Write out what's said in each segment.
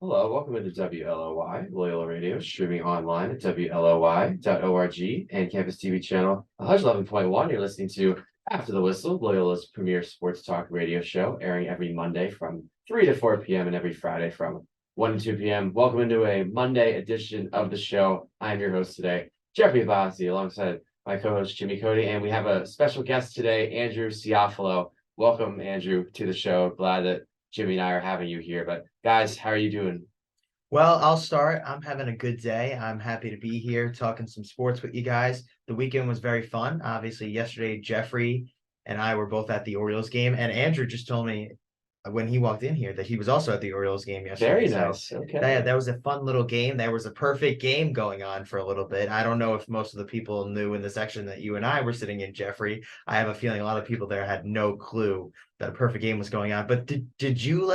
Hello, welcome to WLOY, Loyola Radio, streaming online at WLOY.org and Campus TV channel 111.1. You're listening to After the Whistle, Loyola's premier sports talk radio show, airing every Monday from 3 to 4 p.m. and every Friday from 1 to 2 p.m. Welcome into a Monday edition of the show. I'm your host today, Jeffrey Bossi, alongside my co-host Jimmy Cody, and we have a special guest today, Andrew Ciafalo. Welcome, Andrew, to the show. Glad that Jimmy and I are having you here. But guys, how are you doing? Well, I'll start. I'm having a good day. I'm happy to be here talking some sports with you guys. The weekend was very fun. Obviously, yesterday, Jeffrey and I were both at the Orioles game, and Andrew just told me when he walked in here that he was also at the Orioles game yesterday. Very So nice. Okay. that was a fun little game. There was a perfect game going on for a little bit. I don't know if most of the people knew in the section that you and I were sitting in, Jeffrey. I have a feeling a lot of people there had no clue that a perfect game was going on. But did you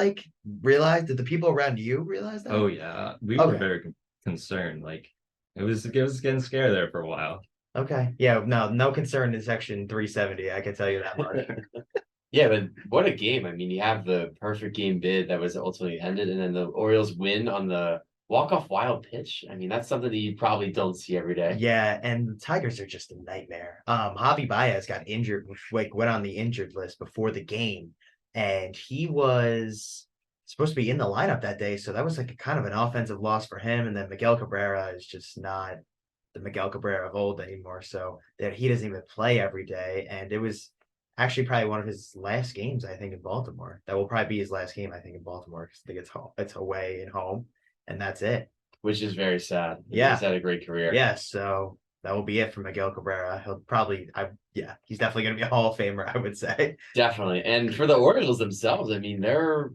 realize? Did the people around you realize that? Oh yeah, we were Okay. very concerned. Like it was getting scary there for a while. Okay. Yeah, no concern in section 370. I can tell you that much. Yeah, but what a game. I mean, you have the perfect game bid that was ultimately ended, and then the Orioles win on the walk-off wild pitch. I mean, that's something that you probably don't see every day. Yeah, and the Tigers are just a nightmare. Javi Baez got injured, went on the injured list before the game, and he was supposed to be in the lineup that day. So that was like a kind of an offensive loss for him. And then Miguel Cabrera is just not the Miguel Cabrera of old anymore. So that he doesn't even play every day. And it was actually probably one of his last games, I think, in Baltimore. That will probably be his last game, I think, in Baltimore, because I think it's away and home, and that's it. Which is very sad. Yeah. He's had a great career. Yeah, so that will be it for Miguel Cabrera. He's definitely going to be a Hall of Famer, I would say. Definitely. And for the Orioles themselves, I mean, they're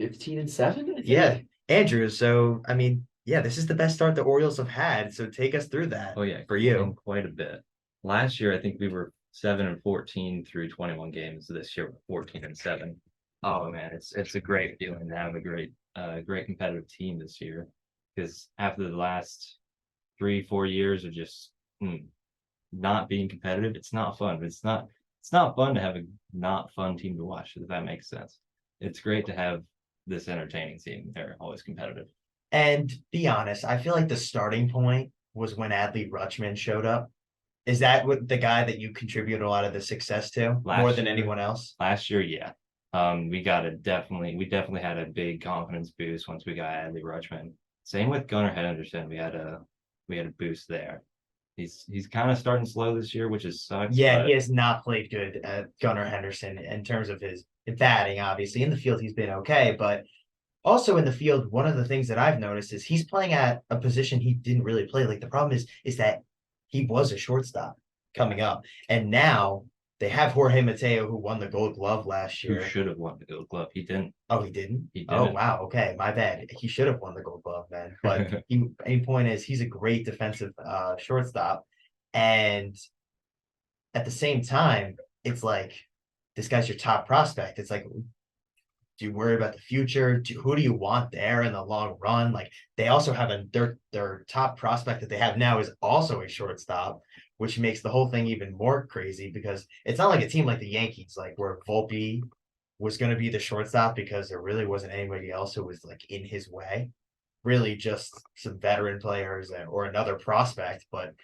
15-7, I think. Yeah, Andrew. So I mean, yeah, this is the best start the Orioles have had. So take us through that. Oh yeah, for you. quite a bit. Last year, I think we were 7-14 through 21 games. This year, we're 14-7. Oh man, it's a great feeling to have a great competitive team this year. Because after the last 3-4 years of just not being competitive, it's not fun. It's not fun to have a not fun team to watch, if that makes sense. It's great to have this entertaining team. They're always competitive. And be honest, I feel like the starting point was when Adley Rutschman showed up. Is that what the guy that you contribute a lot of the success to more than anyone else? Last year, yeah. We definitely had a big confidence boost once we got Adley Rutschman. Same with Gunnar Henderson. We had a boost there. He's kind of starting slow this year, which is sucks. Yeah, he has not played good at Gunnar Henderson in terms of his batting. Obviously, in the field he's been okay, but also in the field, one of the things that I've noticed is he's playing at a position he didn't really play. Like the problem is that he was a shortstop coming up, and now they have Jorge Mateo, who won the Gold Glove last Who year. should have won the Gold Glove? He didn't. Oh, he didn't. He Oh, didn't. wow. Okay, my bad. He should have won the Gold Glove, man. But any point is, he's a great defensive shortstop, and at the same time, it's like this guy's your top prospect. It's like, do you worry about the future? Who do you want there in the long run? Like they also have their top prospect that they have now is also a shortstop, which makes the whole thing even more crazy because it's not like a team like the Yankees, like where Volpe was going to be the shortstop because there really wasn't anybody else who was like in his way. Really, just some veteran players or another prospect, but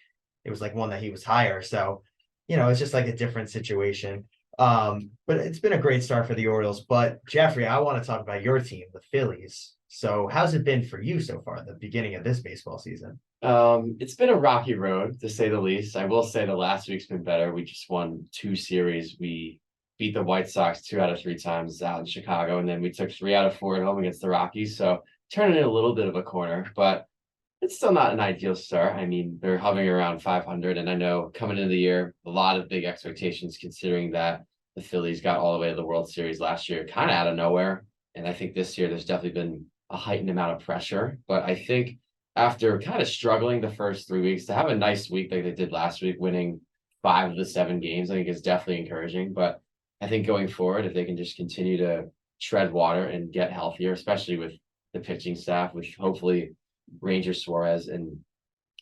it was like one that he was higher. So, it's just like a different situation. But it's been a great start for the Orioles. But Jeffrey, I want to talk about your team, the Phillies. So how's it been for you so far, the beginning of this baseball season? It's been a rocky road to say the least. I will say the last week's been better. We just won 2 series. We beat the White Sox 2 out of 3 times out in Chicago, and then we took 3 out of 4 at home against the Rockies. So turning in a little bit of a corner, but it's still not an ideal start. I mean, they're hovering around 500, and I know coming into the year, a lot of big expectations considering that the Phillies got all the way to the World Series last year, kind of out of nowhere. And I think this year there's definitely been a heightened amount of pressure. But I think after kind of struggling the first 3 weeks, to have a nice week like they did last week, winning 5 of the 7 games, I think is definitely encouraging. But I think going forward, if they can just continue to tread water and get healthier, especially with the pitching staff, with hopefully Ranger Suarez and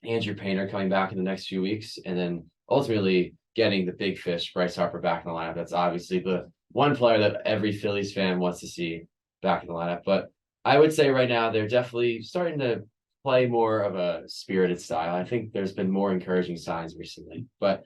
Andrew Painter coming back in the next few weeks, and then ultimately getting the big fish, Bryce Harper, back in the lineup. That's obviously the one player that every Phillies fan wants to see back in the lineup. But I would say right now they're definitely starting to play more of a spirited style. I think there's been more encouraging signs recently. But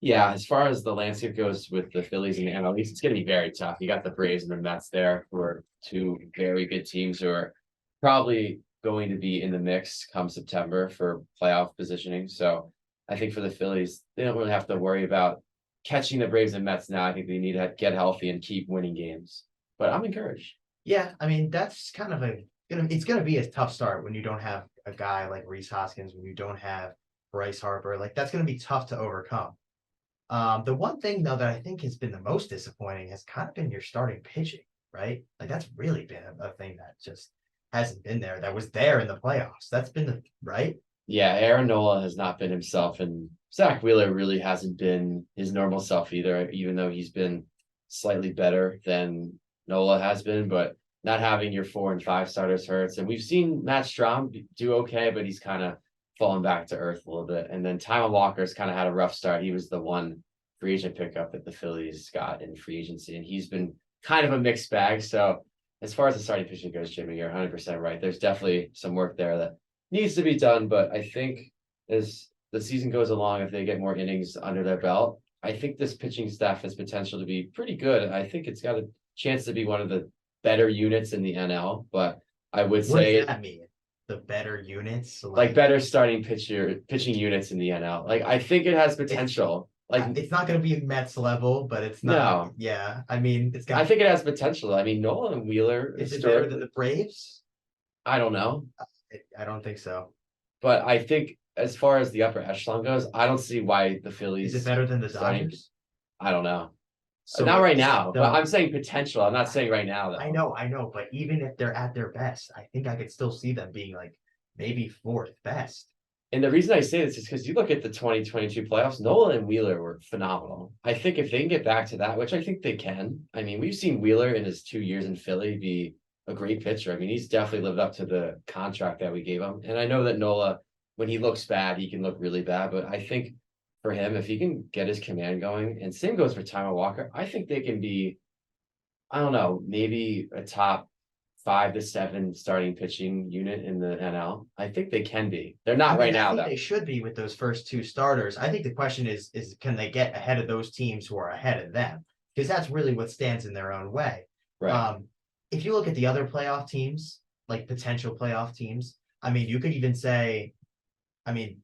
yeah, as far as the landscape goes with the Phillies and the NL East, it's going to be very tough. You got the Braves and the Mets there, who are two very good teams who are probably going to be in the mix come September for playoff positioning. So I think for the Phillies, they don't really have to worry about catching the Braves and Mets now. I think they need to get healthy and keep winning games. But I'm encouraged. Yeah, I mean that's kind of it's gonna be a tough start when you don't have a guy like Reese Hoskins, when you don't have Bryce Harper. Like that's gonna be tough to overcome. The one thing though that I think has been the most disappointing has kind of been your starting pitching, right? Like that's really been a thing that just hasn't been there. That was there in the playoffs. That's been the right. Yeah, Aaron Nola has not been himself, and Zach Wheeler really hasn't been his normal self either, even though he's been slightly better than Nola has been. But not having your 4 and 5 starters hurts. And we've seen Matt Strom do okay, but he's kind of fallen back to earth a little bit. And then Taijuan Walker's kind of had a rough start. He was the one free agent pickup that the Phillies got in free agency, and he's been kind of a mixed bag. So as far as the starting pitching goes, Jimmy, you're 100% right. There's definitely some work there that needs to be done, but I think as the season goes along, if they get more innings under their belt, I think this pitching staff has potential to be pretty good. I think it's got a chance to be one of the better units in the NL, but I would What say does that mean? The better units, like better starting pitching units in the NL. Like I think it has potential. Like it's not going to be Mets level, but it's not. No. Yeah, I mean, it's got. I think it has potential. I mean, Nolan and Wheeler Is it better than the Braves? I don't know. I don't think so. But I think as far as the upper echelon goes, I don't see why the Phillies. Is it better than the starting- Dodgers? I don't know. So Not right now, so- but I'm saying potential. I'm not saying right now though. I know, but even if they're at their best, I think I could still see them being like maybe fourth best. And the reason I say this is because you look at the 2022 playoffs, Nolan and Wheeler were phenomenal. I think if they can get back to that, which I think they can. I mean, we've seen Wheeler in his 2 years in Philly be a great pitcher. I mean, he's definitely lived up to the contract that we gave him. And I know that Nola, when he looks bad, he can look really bad. But I think for him, if he can get his command going, and same goes for Taijuan Walker, I think they can be, I don't know, maybe a top 5 to 7 starting pitching unit in the NL. I think they can be. They're not right now, I think though. they should be with those first two starters. I think the question is can they get ahead of those teams who are ahead of them? Because that's really what stands in their own way. Right. If you look at the other playoff teams, like potential playoff teams, I mean, you could even say, I mean,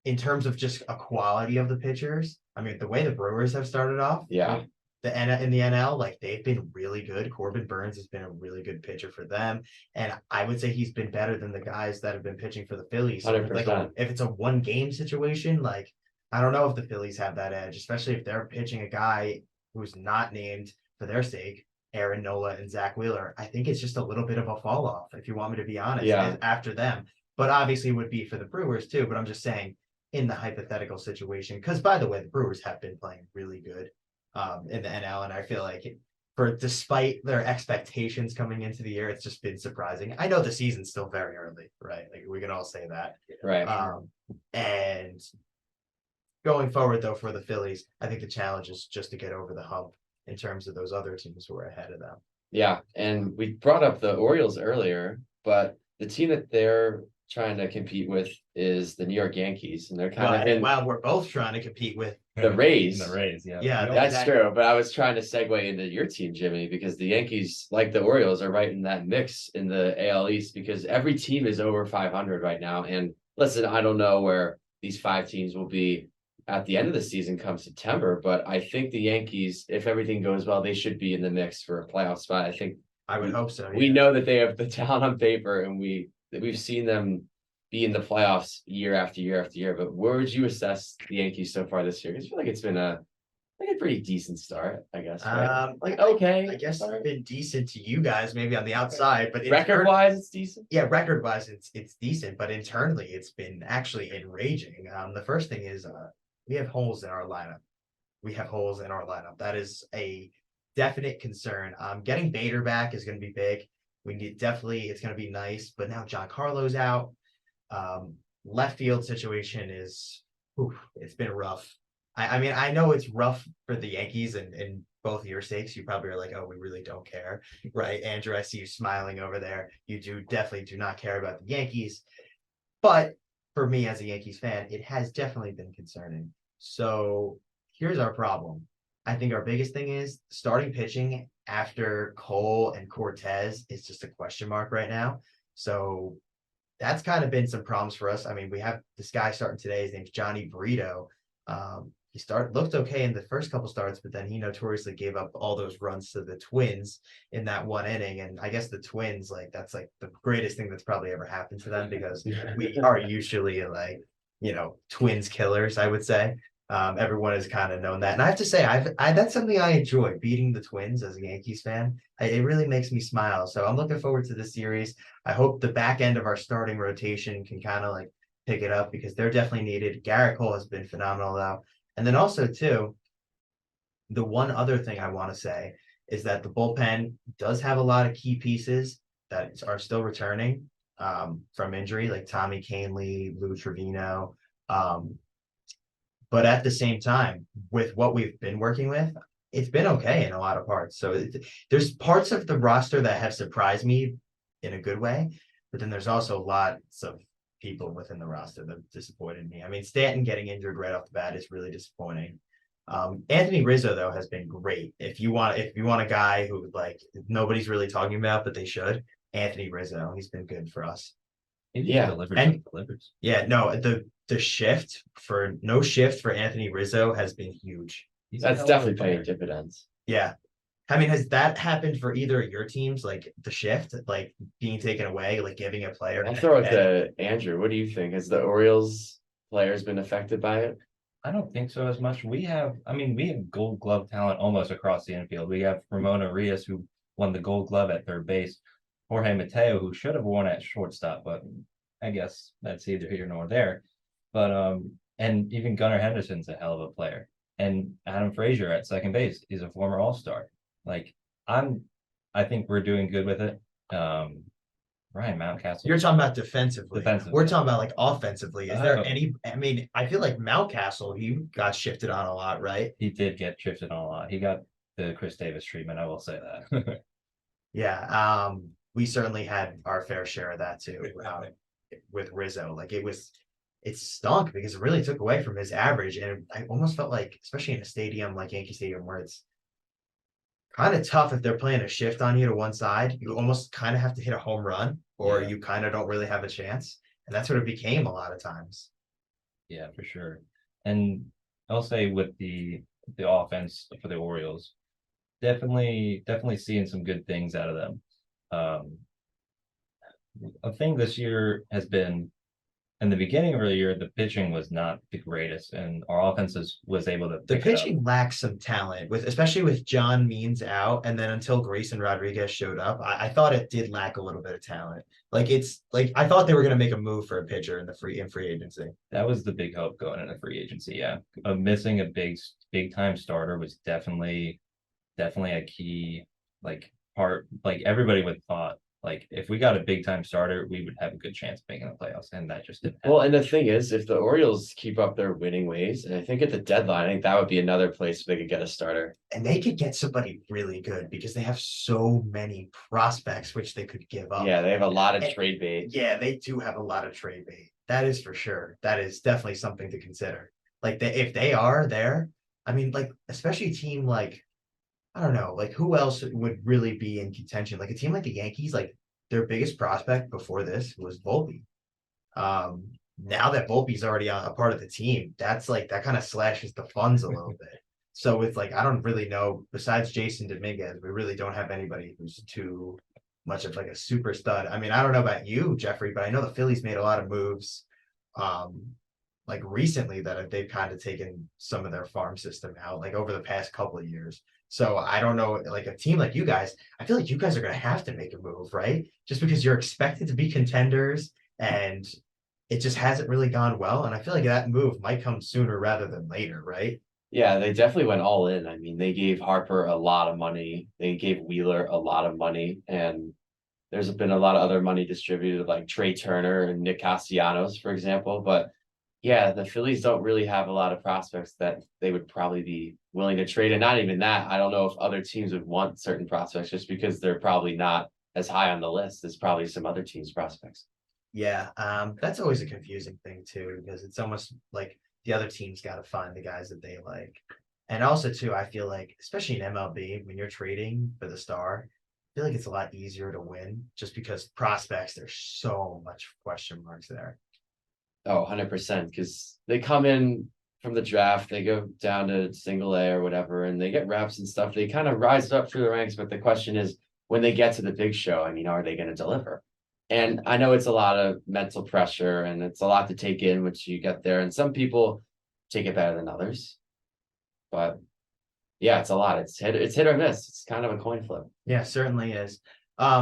in terms of just a quality of the pitchers, I mean, the way the Brewers have started off, Yeah. in the NL, like they've been really good. Corbin Burns has been a really good pitcher for them, and I would say he's been better than the guys that have been pitching for the Phillies. So 100%. if it's a 1 game situation, like I don't know if the Phillies have that edge, especially if they're pitching a guy who's not named for their sake, Aaron Nola and Zach Wheeler. I think it's just a little bit of a fall off, if you want me to be honest, Yeah. after them. But obviously it would be for the Brewers too. But I'm just saying in the hypothetical situation, because by the way, the Brewers have been playing really good in the NL, and I feel like for despite their expectations coming into the year, it's just been surprising. I know the season's still very early, right? Like we can all say that. Right. And going forward though for the Phillies, I think the challenge is just to get over the hump in terms of those other teams who are ahead of them. Yeah. And we brought up the Orioles earlier, but the team that they're trying to compete with is the New York Yankees, and they're kind of in Wow, we're both trying to compete with. the Rays. The Rays, yeah. Yeah, That's exactly. true, but I was trying to segue into your team, Jimmy, because the Yankees, like the Orioles, are right in that mix in the AL East because every team is over 500 right now. And listen, I don't know where these 5 teams will be at the end of the season come September, but I think the Yankees, if everything goes well, they should be in the mix for a playoff spot. I think I would hope so. we yeah. know that they have the talent on paper, and we've seen them be in the playoffs year after year after year. But where would you assess the Yankees so far this year? I feel like it's been a pretty decent start, I guess. Right? Like okay, I guess start. it's been decent to you guys, maybe on the outside, but Record wise, it's decent. yeah, record wise, it's decent, but internally, it's been actually enraging. The first thing is we have holes in our lineup. That is a definite concern. Getting Bader back is going to be big. It's going to be nice, but now Giancarlo's out. Left field situation is, it's been rough. I mean, I know it's rough for the Yankees and both your sakes. You probably are like, oh, we really don't care, right? Andrew, I see you smiling over there. You do definitely do not care about the Yankees. But for me as a Yankees fan, it has definitely been concerning. So here's our problem. I think our biggest thing is starting pitching after Cole and Cortez is just a question mark right now. So that's kind of been some problems for us. I mean, we have this guy starting today. His name's Johnny Burrito. He looked okay in the first couple starts, but then he notoriously gave up all those runs to the Twins in that one inning. And I guess the Twins, like that's like the greatest thing that's probably ever happened to them because we are usually like, Twins killers, I would say. Everyone has kind of known that, and I have to say, that's something I enjoy beating the Twins as a Yankees fan. It really makes me smile. So I'm looking forward to this series. I hope the back end of our starting rotation can kind of like pick it up because they're definitely needed. Garrett Cole has been phenomenal though. And then also too, the one other thing I want to say is that the bullpen does have a lot of key pieces that are still returning from injury, like Tommy Canley, Lou Trevino. But at the same time, with what we've been working with, it's been okay in a lot of parts. So there's parts of the roster that have surprised me in a good way, but then there's also lots of people within the roster that disappointed me. I mean, Stanton getting injured right off the bat is really disappointing. Anthony Rizzo though has been great. If you want a guy who like nobody's really talking about, but they should, Anthony Rizzo, he's been good for us. He Yeah, delivers. and- Delivers. Yeah, no, the shift for no shift for Anthony Rizzo has been huge. He's a That's hell of a definitely player. paying dividends. Yeah. I mean, has that happened for either of your teams, like the shift, like being taken away, like giving a player? I'll throw it to Andrew. What do you think? Has the Orioles players been affected by it? I don't think so as much. We have Gold Glove talent almost across the infield. We have Ramon Arias, who won the Gold Glove at third base. Jorge Mateo, who should have won at shortstop, but I guess that's either here nor there. But and even Gunnar Henderson's a hell of a player. And Adam Frazier at second base is a former All-Star. Like I think we're doing good with it. Ryan Mountcastle. You're talking about defensively. Defensively. We're talking about like offensively. Is there Oh. any? I mean, I feel like Mountcastle, he got shifted on a lot, right? He did get shifted on a lot. He got the Chris Davis treatment, I will say that. Yeah. We certainly had our fair share of that too. With Rizzo, like it stunk because it really took away from his average, and I almost felt like, especially in a stadium like Yankee Stadium, where it's kind of tough if they're playing a shift on you to one side. You almost kind of have to hit a home run, or Yeah. you kind of don't really have a chance, and that's what it became a lot of times. Yeah, for sure. And I'll say with the offense for the Orioles, definitely seeing some good things out of them. A thing this year has been in the beginning of the year, the pitching was not the greatest, and our offenses was able to The pick it up. pitching lacks some talent, with especially with John Means out, and then until Grayson Rodriguez showed up, I thought it did lack a little bit of talent. Like it's like I thought they were going to make a move for a pitcher in free agency. That was the big hope going into free agency. Yeah, missing a big time starter was definitely a key like part. Like everybody would thought, like if we got a big time starter, we would have a good chance of making the playoffs, and that just didn't happen. Well, and the thing is, if the Orioles keep up their winning ways, and I think at the deadline, I think that would be another place where they could get a starter. And they could get somebody really good because they have so many prospects which they could give up. Yeah, they have a lot of And- trade bait. Yeah, they do have a lot of trade bait. That is for sure. That is definitely something to consider. Like if they are there, I mean, like especially a team like I don't know, like who else would really be in contention? Like a team like the Yankees, like their biggest prospect before this was Volpe. Now that Volpe's already a part of the team, that's like that kind of slashes the funds a little bit. So it's like I don't really know. Besides Jason Dominguez, we really don't have anybody who's too much of like a super stud. I mean, I don't know about you, Jeffrey, but I know the Phillies made a lot of moves, like recently that they've kind of taken some of their farm system out, like over the past couple of years. So I don't know, like a team like you guys, I feel like you guys are going to have to make a move, right? Just because you're expected to be contenders and it just hasn't really gone well. And I feel like that move might come sooner rather than later, right? Yeah, they definitely went all in. I mean, they gave Harper a lot of money. They gave Wheeler a lot of money, and there's been a lot of other money distributed, like Trey Turner and Nick Castellanos, for example. But Yeah, the Phillies don't really have a lot of prospects that they would probably be willing to trade. And not even that, I don't know if other teams would want certain prospects just because they're probably not as high on the list as probably some other teams' prospects. Yeah, that's always a confusing thing too, because it's almost like the other team's got to find the guys that they like. And also too, I feel like, especially in MLB, when you're trading for the star, I feel like it's a lot easier to win just because prospects, there's so much question marks there. Oh, 100%. Because they come in from the draft, they go down to single A or whatever, and they get reps and stuff. They kind of rise up through the ranks, but the question is when they get to the big show, I mean, are they going to deliver? And I know it's a lot of mental pressure and it's a lot to take in once you get there. And some people take it better than others. But yeah, it's a lot. It's hit or miss. It's kind of a coin flip. Yeah, certainly is.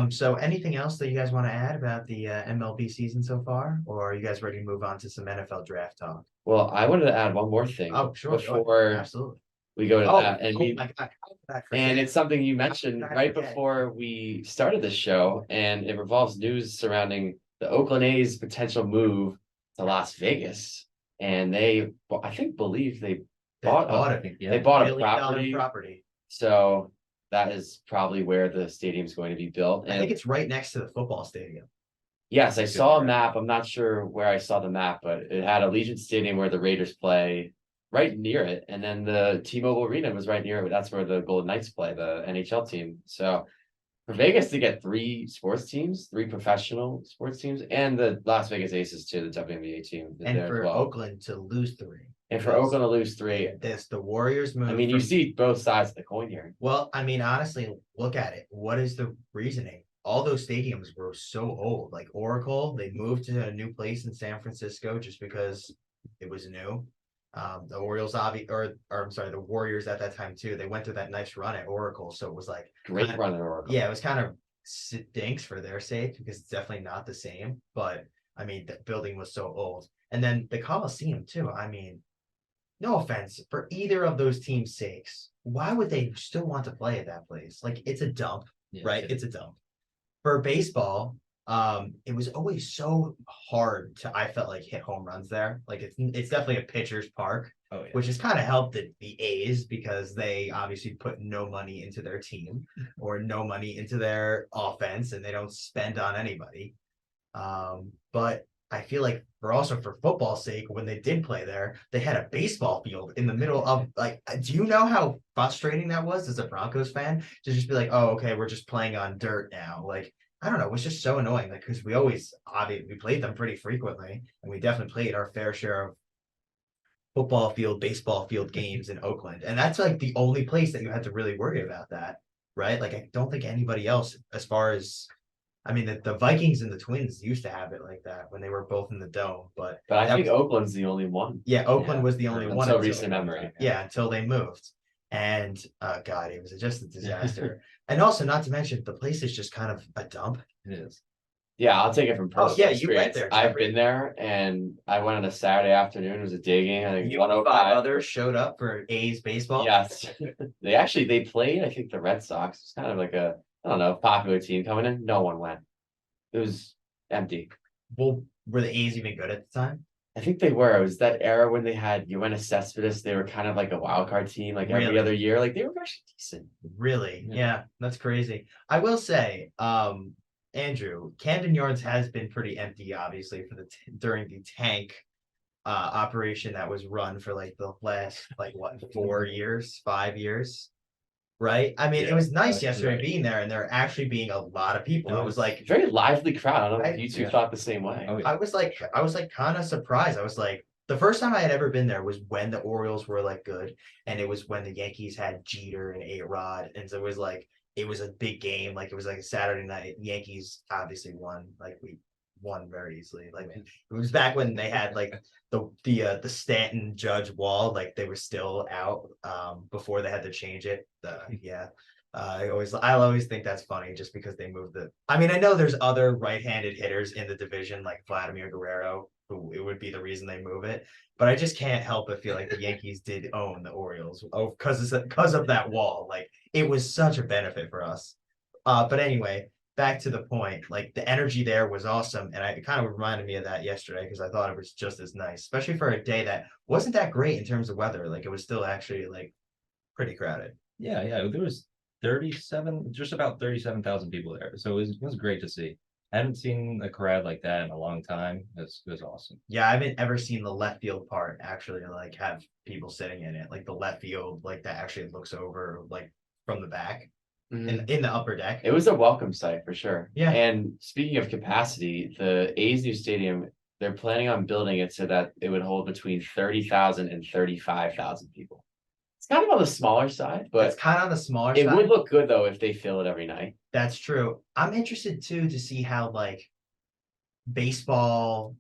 So anything else that you guys want to add about the MLB season so far, or are you guys ready to move on to some NFL draft talk? Well, I wanted to add one more thing Oh, sure. Go ahead. before Absolutely. we go to Oh, that. And oh we, my God, how could I and forget? it's something you mentioned I right forget? before we started the show, and it revolves news surrounding the Oakland A's potential move to Las Vegas. And they, well, I think, believe they bought bought a, it. Yeah. they bought a $1 billion property. property. So that is probably where the stadium's going to be built. I And think it's right next to the football stadium. yes, I That's a good saw a point. map. I'm not sure where I saw the map, but it had Allegiant Stadium where the Raiders play right near it. And then the T-Mobile Arena was right near it. That's where the Golden Knights play, the NHL team. So for Vegas to get three sports teams, three professional sports teams, and the Las Vegas Aces too, the WNBA team is And there as for well. Oakland to lose 3. And for because Oakland to lose 3, the Warriors move. I mean, you from- see both sides of the coin here. Well, I mean, honestly, look at it. What is the reasoning? All those stadiums were so old. Like Oracle, they moved to a new place in San Francisco just because it was new. The Orioles, or I'm sorry, the Warriors at that time too. They went through that nice run at Oracle, so it was like Great kind of- run at Oracle. Yeah, it was kind of stinks for their sake because it's definitely not the same. But I mean, the building was so old, and then the Coliseum too. I mean, no offense for either of those teams' sakes, why would they still want to play at that place? Like it's a dump, Yeah, right? It's a dump. For baseball, it was always so hard to I felt like hit home runs there. Like it's definitely a pitcher's park, Oh, yeah. which has kind of helped the A's because they obviously put no money into their team or no money into their offense and they don't spend on anybody. But I feel like for football's sake, when they did play there, they had a baseball field in the middle of like, do you know how frustrating that was as a Broncos fan to just be like, oh, okay, we're just playing on dirt now. Like, I don't know, it was just so annoying. Like, because we always obviously we played them pretty frequently, and we definitely played our fair share of football field, baseball field games in Oakland. And that's like the only place that you had to really worry about that, right? Like, I don't think anybody else, as far as I mean, the Vikings and the Twins used to have it like that when they were both in the dome, but But I that think was- Oakland's the only one. yeah, Oakland Yeah, was the only until one Until recent one memory. time, yeah, until they moved. And God, it was just a disaster. And also, not to mention, the place is just kind of a dump. It is. Yeah, I'll take it from Oh, personal yeah, you went experience. there, I've Jeffrey. been there and I went on a Saturday afternoon. It was a day game. I think You and 5 105. others showed up for A's baseball. Yes. They played, I think, the Red Sox. It's kind of like a, I don't know, popular team coming in. No one went. It was empty. Well, were the A's even good at the time? I think they were. It was that era when they had Yoenis Cespedes. They were kind of like a wild card team, like every Really? other year. Like they were actually decent. Really? Yeah. Yeah, that's crazy. I will say, Andrew, Camden Yards has been pretty empty, obviously, for during the tank operation that was run for like the last 4 years, 5 years. Right? I mean, it Yeah, was nice that's yesterday right. being there and there actually being a lot of people. It was like Very lively crowd. I don't know if I- you two yeah. thought the same way. Oh, yeah. I was like kind of surprised. I was like, the first time I had ever been there was when the Orioles were like good, and it was when the Yankees had Jeter and A-Rod, and so it was like it was a big game. Like it was like a Saturday night. Yankees obviously won. Like we won very easily. Like it was back when they had like the Stanton Judge wall. Like they were still out before they had to change it. I always think that's funny just because they moved the. I mean, I know there's other right-handed hitters in the division like Vladimir Guerrero, who it would be the reason they move it, but I just can't help but feel like the Yankees did own the Orioles because of that wall. Like it was such a benefit for us. But anyway, back to the point, like the energy there was awesome. And it kind of reminded me of that yesterday because I thought it was just as nice, especially for a day that wasn't that great in terms of weather. Like it was still actually like pretty crowded. Yeah, yeah. There was 37, just about 37,000 people there. So it was great to see. I haven't seen a crowd like that in a long time. It was awesome. Yeah, I haven't ever seen the left field part actually like have people sitting in it, like the left field, like that actually looks over like from the back Mhm. in the upper deck. It was a welcome sight for sure. Yeah. And speaking of capacity, the A's new stadium, they're planning on building it so that it would hold between 30,000 and 35,000 people. It's kind of on the smaller side, It's but kind of on the smaller it side. would look good though if they fill it every night. That's true. I'm interested too to see how like baseball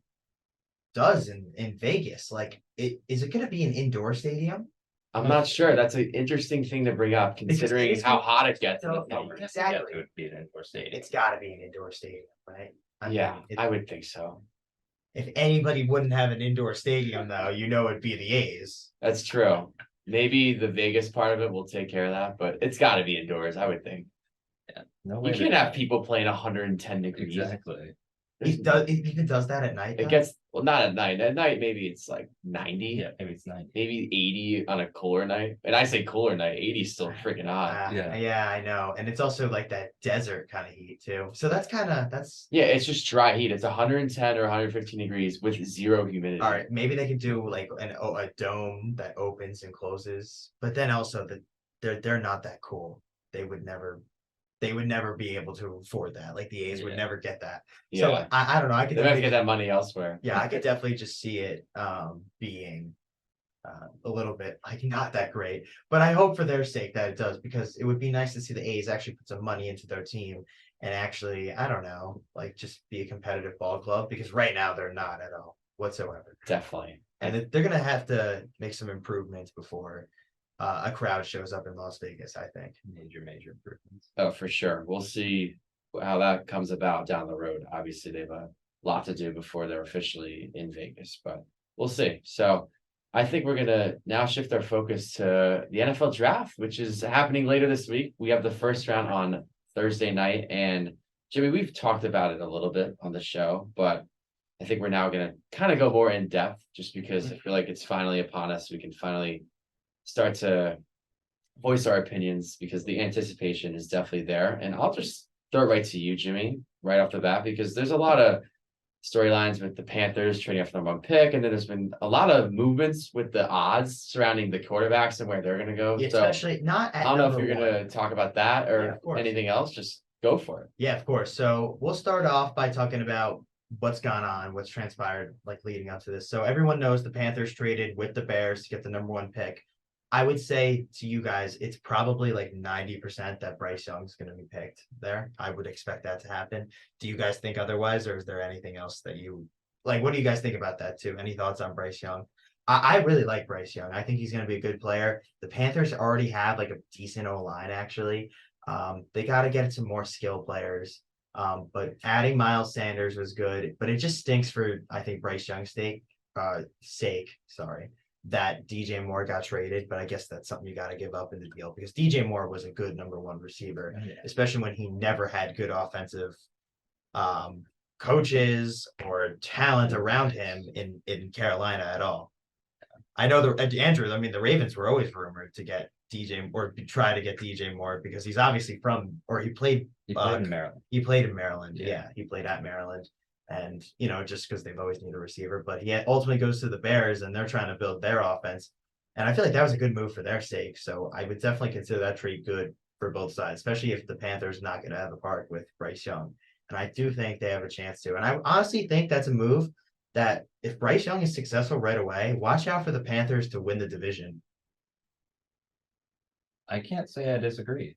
does in Vegas. Like, is it going to be an indoor stadium? I'm not sure. That's an interesting thing to bring up, considering it's how gonna- hot it gets in so- the summer. Exactly. Yeah, it would be an indoor stadium. It's got to be an indoor stadium, right? I Yeah, mean, I would think so. if anybody wouldn't have an indoor stadium, though, it'd be the A's. That's true. Maybe the Vegas part of it will take care of that, but it's got to be indoors, I would think. Yeah. No You way can't they- have people playing 110 degrees. Exactly. It even does that at night. It though? gets, well, not at night. At night, maybe it's like 90, Yeah, maybe it's 90. maybe 80 on a cooler night. And I say cooler night, 80 is still freaking hot. Yeah. Yeah, I know. And it's also like that desert kind of heat too. So that's Yeah, it's just dry heat. It's 110 or 115 degrees with zero humidity. all right. Maybe they can do like a dome that opens and closes, but then also they're not that cool. They would never be able to afford that. Like the A's would Yeah. never get that. Yeah, So I don't know. I could they have to definitely, get that money elsewhere. yeah, I could definitely just see it being a little bit like not that great. But I hope for their sake that it does because it would be nice to see the A's actually put some money into their team and actually, I don't know, like just be a competitive ball club because right now they're not at all whatsoever. Definitely. And they're gonna have to make some improvements before a crowd shows up in Las Vegas, I think. Major improvements. Oh, for sure. We'll see how that comes about down the road. Obviously, they've a lot to do before they're officially in Vegas, but we'll see. So I think we're gonna now shift our focus to the NFL draft, which is happening later this week. We have the first round on Thursday night, and Jimmy, we've talked about it a little bit on the show, but I think we're now gonna kind of go more in depth just because I feel like it's finally upon us. We can finally start to voice our opinions because the anticipation is definitely there. And I'll just throw it right to you, Jimmy, right off the bat, because there's a lot of storylines with the Panthers trading off the number one pick, and then there's been a lot of movements with the odds surrounding the quarterbacks and where they're gonna go. So Especially not I at don't know if number you're one. gonna talk about that Yeah, or of course. anything else. Just go for it. Yeah, of course. So we'll start off by talking about what's gone on, what's transpired like leading up to this. So everyone knows the Panthers traded with the Bears to get the number one pick. I would say to you guys, it's probably like 90% that Bryce Young's going to be picked there. I would expect that to happen. Do you guys think otherwise, or is there anything else that you like? What do you guys think about that too? Any thoughts on Bryce Young? I really like Bryce Young. I think he's going to be a good player. The Panthers already have like a decent O line actually. They got to get some more skill players. But adding Miles Sanders was good, but it just stinks for I think Bryce Young's sake, sorry, that DJ Moore got traded. But I guess that's something you got to give up in the deal because DJ Moore was a good number one receiver, especially when he never had good offensive coaches or talent around him in Carolina at all. I know Andrew, I mean, the Ravens were always rumored to get DJ or try to get DJ Moore because he's obviously from or he played He played in Maryland. he played in Maryland. Yeah. Yeah, he played at Maryland. And, just because they've always needed a receiver, but he ultimately goes to the Bears and they're trying to build their offense. And I feel like that was a good move for their sake. So I would definitely consider that trade good for both sides, especially if the Panthers knock it out of the park with Bryce Young. And I do think they have a chance to. And I honestly think that's a move that if Bryce Young is successful right away, watch out for the Panthers to win the division. I can't say I disagree.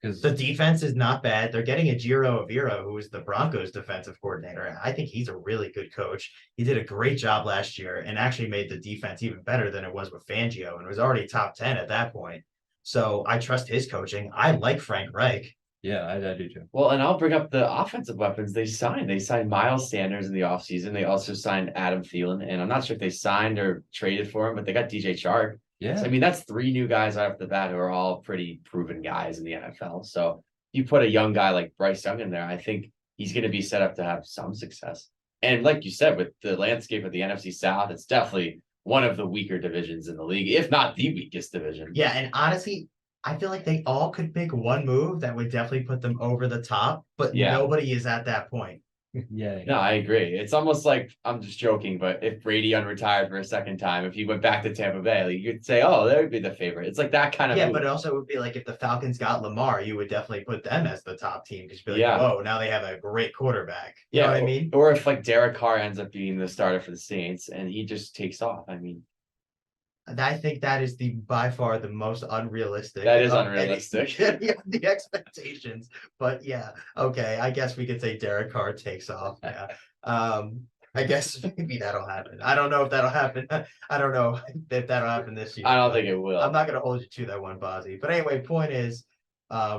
Because The defense is not bad. They're getting a Giro Avira, who is the Broncos defensive coordinator. I think he's a really good coach. He did a great job last year and actually made the defense even better than it was with Fangio and was already top 10 at that point. So I trust his coaching. I like Frank Reich. yeah, I do too. Well, and I'll bring up the offensive weapons they signed. They signed Miles Sanders in the offseason. They also signed Adam Thielen. And I'm not sure if they signed or traded for him, but they got DJ Chark. Yeah. So, I mean, that's three new guys right off the bat who are all pretty proven guys in the NFL. So you put a young guy like Bryce Young in there, I think he's going to be set up to have some success. And like you said, with the landscape of the NFC South, it's definitely one of the weaker divisions in the league, if not the weakest division. Yeah, and honestly, I feel like they all could pick one move that would definitely put them over the top, but Yeah. nobody is at that point. Yeah. No, I agree. It's almost like I'm just joking, but if Brady unretired for a second time, if he went back to Tampa Bay, like, you'd say, "Oh, they would be the favorite." It's like that kind of Yeah, move. but it also would be like if the Falcons got Lamar, you would definitely put them as the top team because you'd be like, Yeah. whoa, now they have a great quarterback. You know what I mean? Or if like Derek Carr ends up being the starter for the Saints and he just takes off. I mean, I think that is by far the most unrealistic. That is of unrealistic. any of the expectations, but yeah, okay. I guess we could say Derek Carr takes off. Yeah. I guess maybe that'll happen. I don't know if that'll happen. I don't know if that'll happen this year. I don't but think it will. I'm not gonna hold you to that one, Bozzy. But anyway, point is,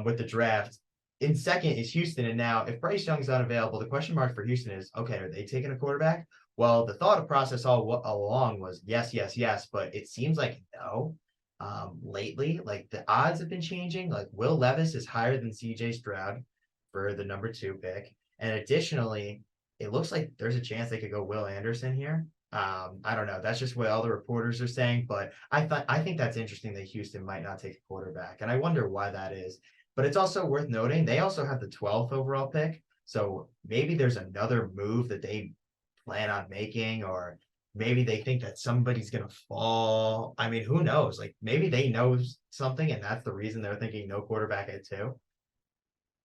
with the draft, in second is Houston, and now if Bryce Young's unavailable, the question mark for Houston is, okay, are they taking a quarterback? Well, the thought process all along was yes, yes, yes, but it seems like no. Lately, like the odds have been changing. Like Will Levis is higher than CJ Stroud for the number 2 pick, and additionally, it looks like there's a chance they could go Will Anderson here. I don't know. That's just what all the reporters are saying, but I think that's interesting that Houston might not take a quarterback, and I wonder why that is. But it's also worth noting they also have the 12th overall pick, so maybe there's another move that they plan on making, or maybe they think that somebody's gonna fall. I mean, who knows? Like maybe they know something, and that's the reason they're thinking no quarterback at 2.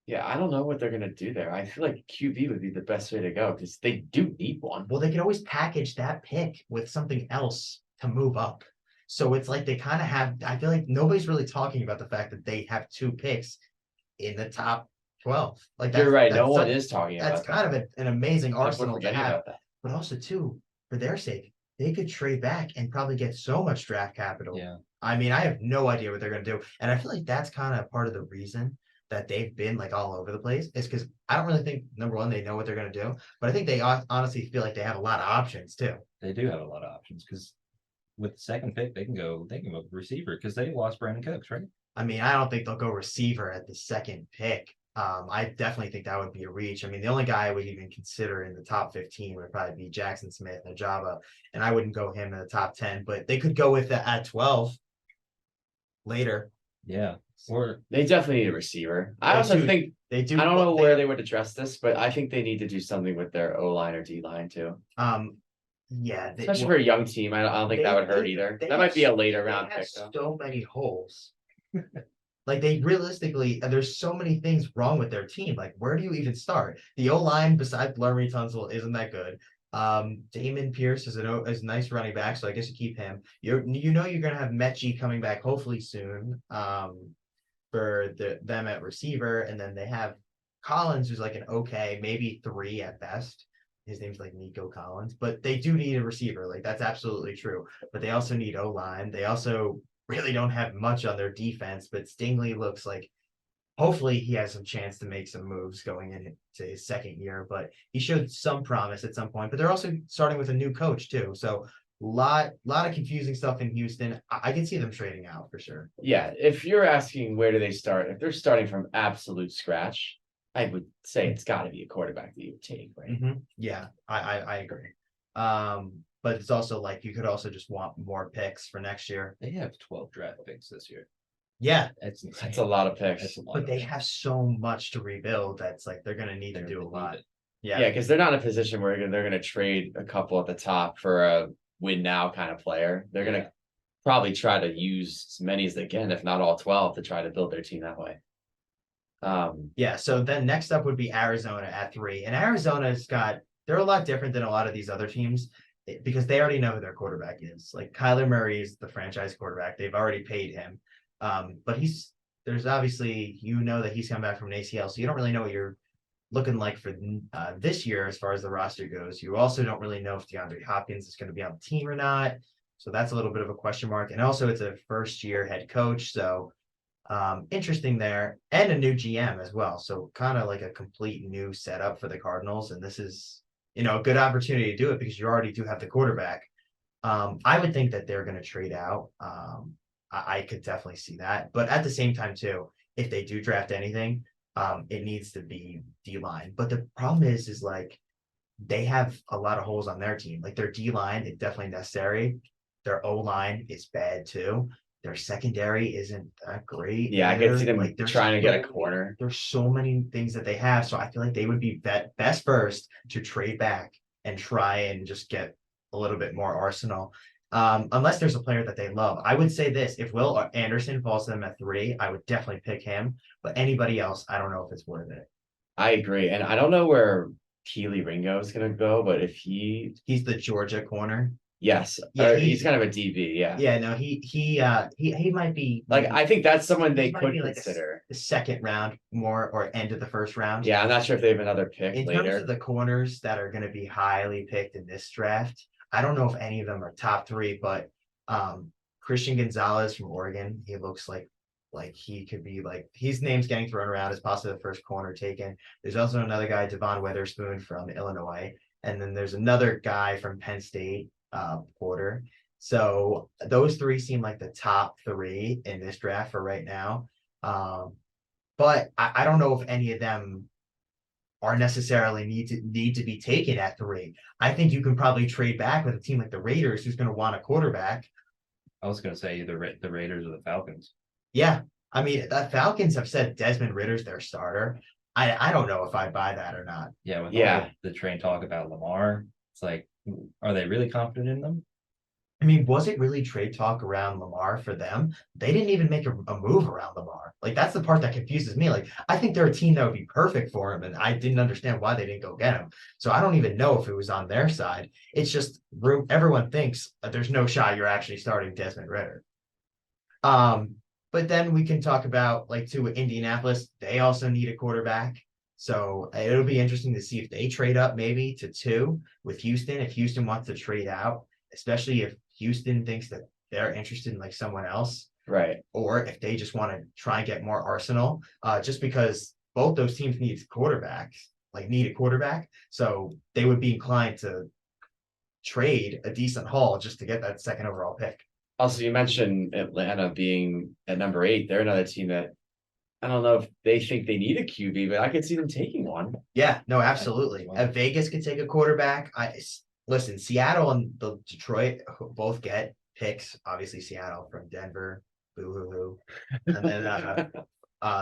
Yeah, I don't know what they're gonna do there. I feel like QB would be the best way to go because they do need one. Well, they could always package that pick with something else to move up. So it's like they kind of have. I feel like nobody's really talking about the fact that they have 2 picks in the top 12. Like You're right. that's No one such- is talking about That's that. kind of an amazing We're arsenal to forgetting have. about that. But also too, for their sake, they could trade back and probably get so much draft capital. Yeah. I mean, I have no idea what they're gonna do, and I feel like that's kind of part of the reason that they've been like all over the place is because I don't really think number one they know what they're gonna do, but I think they honestly feel like they have a lot of options too. They do have a lot of options because with the second pick, they can go receiver because they lost Brandon Cooks, right? I mean, I don't think they'll go receiver at the second pick. I definitely think that would be a reach. I mean, the only guy I would even consider in the top 15 would probably be Jackson Smith and Najaba, and I wouldn't go him in the top 10, but they could go with that at 12 later. Yeah. Or They definitely need a receiver. I They also do. think They do. I don't know where they would address this, but I think they need to do something with their O line or D line too. Yeah, Especially for a young team. I don't think that would hurt either. That might be a later round pick though. So many holes. Like they realistically, there's so many things wrong with their team. Like, where do you even start? The O line, besides Laremy Tunsil, isn't that good. Damon Pierce is a nice running back, so I guess you keep him. You're gonna have Mechie coming back hopefully soon. For them at receiver, and then they have Collins, who's like an okay, maybe 3 at best. His name's like Nico Collins, but they do need a receiver. Like that's absolutely true. But they also need O line. They also really don't have much on their defense. But Stingley looks like hopefully he has some chance to make some moves going into his second year. But he showed some promise at some point. But they're also starting with a new coach too. So lot of confusing stuff in Houston. I can see them trading out for sure. Yeah, if you're asking where do they start, if they're starting from absolute scratch, I would say it's got to be a quarterback that you would take, right? Yeah, I agree. But it's also like you could also just want more picks for next year. they have 12 draft picks this year. Yeah, That's insane. That's a lot of That's picks. a lot but of they picks. have so much to rebuild. That's like they're gonna need They're to do a gonna need lot. it. Yeah, because they're not in a position where they're going to trade a couple at the top for a win now kind of player. They're going to probably try to use as many as they can, if not all 12, to try to build their team that way. Yeah, so then next up would be Arizona at 3. And Arizona's they're a lot different than a lot of these other teams because they already know who their quarterback is. Like Kyler Murray is the franchise quarterback. They've already paid him. But there's obviously, that he's come back from an ACL, so you don't really know what you're looking like for this year as far as the roster goes. You also don't really know if DeAndre Hopkins is going to be on the team or not. So that's a little bit of a question mark. And also it's a first year head coach. So interesting there, and a new GM as well. So kind of like a complete new setup for the Cardinals. And this is, a good opportunity to do it because you already do have the quarterback. I would think that they're going to trade out. I could definitely see that. But at the same time too, if they do draft anything, it needs to be D-line. But the problem is like they have a lot of holes on their team. Like their D-line is definitely necessary. Their O-line is bad too. Their secondary isn't that great. Yeah, I either. could see them Like there's trying to get a so- corner. There's so many things that they have. So I feel like they would be best first to trade back and try and just get a little bit more arsenal. Unless there's a player that they love. I would say this: if Will Anderson falls to them at 3, I would definitely pick him. But anybody else, I don't know if it's worth it. I agree. And I don't know where Keely Ringo is gonna go, but if He's the Georgia corner. yes, Yeah, or he- he's kind of a DB, yeah. Yeah, no, he might be Like I think that's someone they He might could be like consider. the second round more or end of the first round. Yeah, I'm not sure if they have another pick In terms later. of the corners that are going to be highly picked in this draft, I don't know if any of them are top 3, but Christian Gonzalez from Oregon, he looks like he could be like his name's getting thrown around as possibly the first corner taken. There's also another guy, Devon Witherspoon from Illinois, and then there's another guy from Penn State, Porter. So those 3 seem like the top 3 in this draft for right now. But I don't know if any of them are necessarily need to be taken at 3. I think you can probably trade back with a team like the Raiders, who's going to want a quarterback. I was gonna say either the Raiders or the Falcons. Yeah, I mean the Falcons have said Desmond Ritter's their starter. I don't know if I buy that or not. Yeah, with Yeah. all the train talk about Lamar, it's like, are they really confident in them? I mean, was it really trade talk around Lamar for them? They didn't even make a move around Lamar. Like that's the part that confuses me. Like I think they're a team that would be perfect for him, and I didn't understand why they didn't go get him. So I don't even know if it was on their side. It's just everyone thinks that there's no shot you're actually starting Desmond Ritter. But then we can talk about like to Indianapolis. They also need a quarterback. So it'll be interesting to see if they trade up maybe to 2 with Houston. If Houston wants to trade out, especially if Houston thinks that they're interested in like someone else, Right. or if they just want to try and get more arsenal, just because both those teams need a quarterback. So they would be inclined to trade a decent haul just to get that second overall pick. Also, you mentioned Atlanta being at number 8. They're another team that I don't know if they think they need a QB, but I could see them taking one. Yeah, no, absolutely. Wow. Vegas could take a quarterback. Listen, Seattle and the Detroit both get picks. Obviously, Seattle from Denver, boo hoo hoo, and then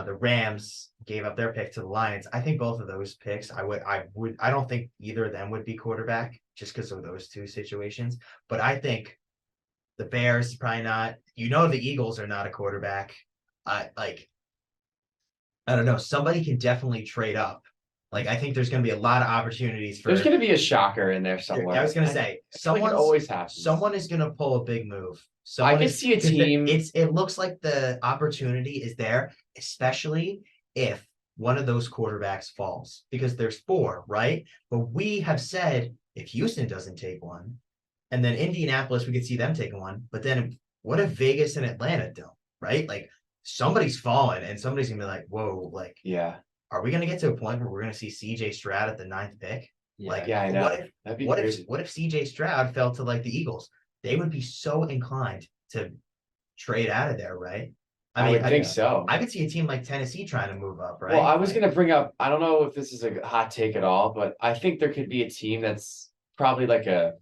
the Rams gave up their pick to the Lions. I think both of those picks, I don't think either of them would be quarterback just because of those 2 situations. But I think the Bears probably not. The Eagles are not a quarterback. I don't know. Somebody can definitely trade up. Like I think there's going to be a lot of opportunities for. There's going to be a shocker in there somewhere. I was going to say Someone always happens. someone is going to pull a big move. I could see a 'cause team. It looks like the opportunity is there, especially if one of those quarterbacks falls, because there's 4, right? But we have said if Houston doesn't take one, and then Indianapolis, we could see them taking one. But then what if Vegas and Atlanta don't, right? Like somebody's fallen and somebody's gonna be like, whoa, like, Yeah. are we gonna get to a point where we're gonna see CJ Stroud at the 9th pick? Like, Yeah, I know. what if That'd be what crazy. if CJ Stroud fell to like the Eagles? They would be so inclined to trade out of there, right? I would think so. I could see a team like Tennessee trying to move up, right? Well, I was gonna bring up, I don't know if this is a hot take at all, but I think there could be a team that's probably like a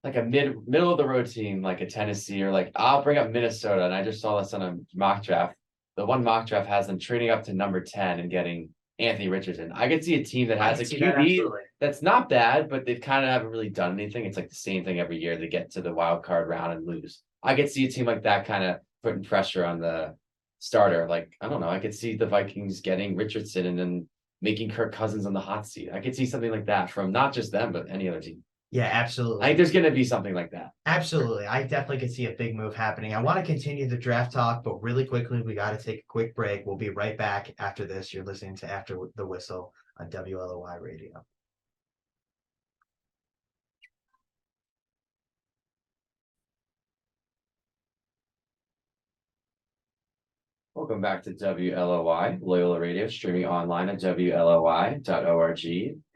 middle of the road team, like a Tennessee, or like I'll bring up Minnesota, and I just saw this on a mock draft. The one mock draft has them trading up to number 10 and getting Anthony Richardson. I could see a team that I has could a see that, QB absolutely. that's not bad, but they've kind of haven't really done anything. It's like the same thing every year. They get to the wild card round and lose. I could see a team like that kind of putting pressure on the starter. Like, I don't know. I could see the Vikings getting Richardson and then making Kirk Cousins on the hot seat. I could see something like that from not just them, but any other team. Yeah, I absolutely. think there's going to be something like that. Absolutely. I definitely could see a big move happening. I want to continue the draft talk, but really quickly, we got to take a quick break. We'll be right back after this. You're listening to After the Whistle on WLOY Radio. Welcome back to WLOY, Loyola Radio, streaming online at WLOY.org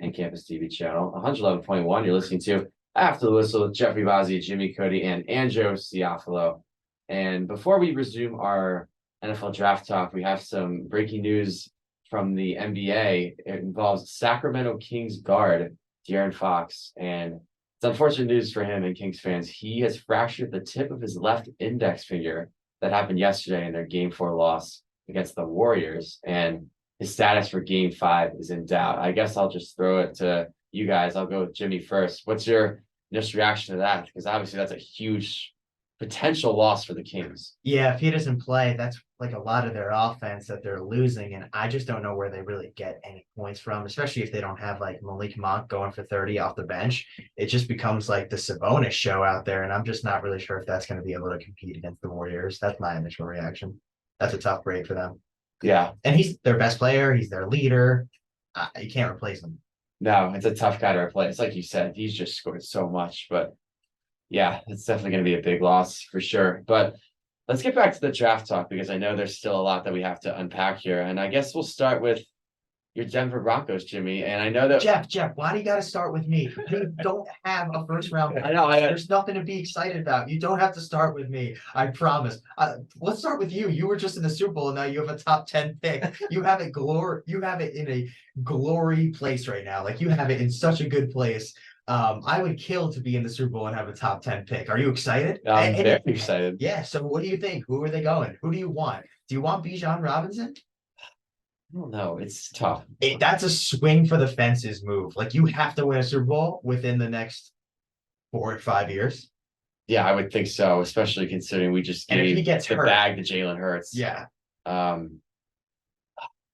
and Campus TV channel 111.1. You're listening to After the Whistle with Jeffrey Bazzi, Jimmy Cody, and Andrew Ciafalo. And before we resume our NFL draft talk, we have some breaking news from the NBA. It involves Sacramento Kings guard De'Aaron Fox, and it's unfortunate news for him and Kings fans. He has fractured the tip of his left index finger. That happened yesterday in their Game 4 loss against the Warriors, and his status for Game 5 is in doubt. I guess I'll just throw it to you guys. I'll go with Jimmy first. What's your initial reaction to that? Because obviously that's a huge potential loss for the Kings. Yeah, if he doesn't play, that's like a lot of their offense that they're losing, and I just don't know where they really get any points from, especially if they don't have like Malik Monk going for 30 off the bench. It just becomes like the Sabonis show out there, and I'm just not really sure if that's going to be able to compete against the Warriors. That's my initial reaction. That's a tough break for them, Yeah, and he's their best player. He's their leader. You can't replace him. no, it's a tough guy to replace. Like you said, he's just scored so much, but yeah, it's definitely going to be a big loss for sure. But let's get back to the draft talk because I know there's still a lot that we have to unpack here. And I guess we'll start with your Denver Broncos, Jimmy. And I know that Jeff, why do you got to start with me? You don't have a first round pick. I know There's nothing to be excited about. You don't have to start with me. I promise. Let's start with you. You were just in the Super Bowl, and now you have a top 10 pick. You have it You have it in a glory place right now. Like you have it in such a good place. I would kill to be in the Super Bowl and have a top 10 pick. Are you excited? I'm And- very excited. Yeah. So what do you think? Who are they going? Who do you want? Do you want Bijan Robinson? I don't know. It's tough. That's a swing for the fences move. Like you have to win a Super Bowl within the next 4 or 5 years. Yeah, I would think so, especially considering we just And if he gave gets the hurt- bag to Jalen Hurts. Yeah.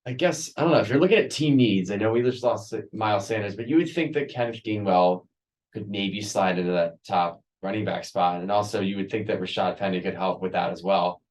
I guess I don't know if you're looking at team needs. I know we just lost Miles Sanders, but you would think that Kenneth Gainwell could maybe slide into that top running back spot, and also you would think that Rashad Penny could help with that as well.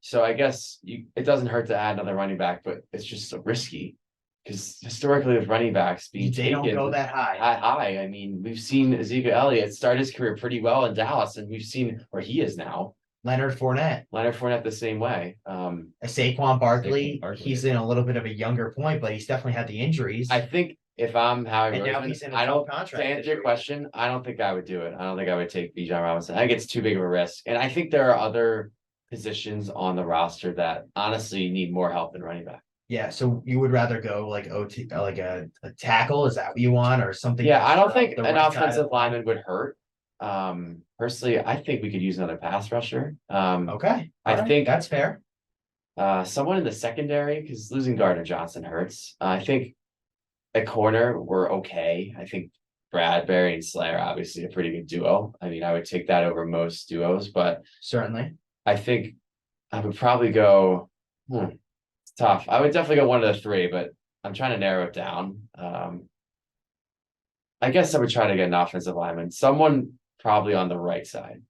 So I guess it doesn't hurt to add another running back, but it's just so risky because historically with running backs being They don't taken go that high. high. I mean, we've seen Ezekiel Elliott start his career pretty well in Dallas, and we've seen where he is now. Leonard Fournette, Leonard Fournette the same way. Saquon Barkley, Saquon Barkley. he's in a little bit of a younger point, but he's definitely had the injuries. I think if I'm Howie and now Roseman, he's in a I don't tough contract. to answer your situation. question, I don't think I would do it. I don't think I would take Bijan Robinson. I think it's too big of a risk. And I think there are other positions on the roster that honestly need more help than running back. Yeah, so you would rather go like OT, like a tackle? Is that what you want, or something? Yeah, I don't that's, think the an right side offensive of- lineman would hurt. Personally, I think we could use another pass rusher. Okay, I all right, think- that's fair. Someone in the secondary, because losing Gardner Johnson hurts. I think at corner, we're okay. I think Bradbury and Slayer, obviously a pretty good duo. I mean, I would take that over most duos, but Certainly. I think I would probably go. It's tough. I would definitely go one of the three, but I'm trying to narrow it down. I guess I would try to get an offensive lineman, someone probably on the right side,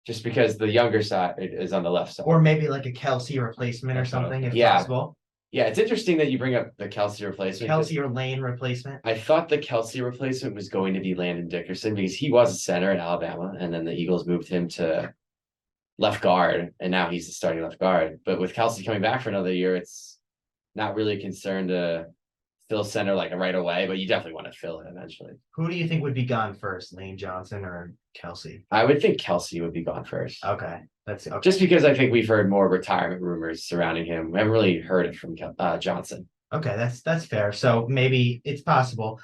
just because the younger side is on the left side. Or maybe like a Kelsey replacement or That's what I was something, if Yeah. possible. Yeah, it's interesting that you bring up the Kelsey replacement. 'cause Kelsey or Lane replacement. I thought the Kelsey replacement was going to be Landon Dickerson because he was a center in Alabama, and then the Eagles moved him to left guard, and now he's the starting left guard. But with Kelsey coming back for another year, it's not really a concern to fill center like right away, but you definitely want to fill it eventually. Who do you think would be gone first, Lane Johnson or Kelsey? I would think Kelsey would be gone first. Okay, that's okay. Just because I think we've heard more retirement rumors surrounding him. We haven't really heard it from Johnson. Okay, that's fair. So maybe it's possible.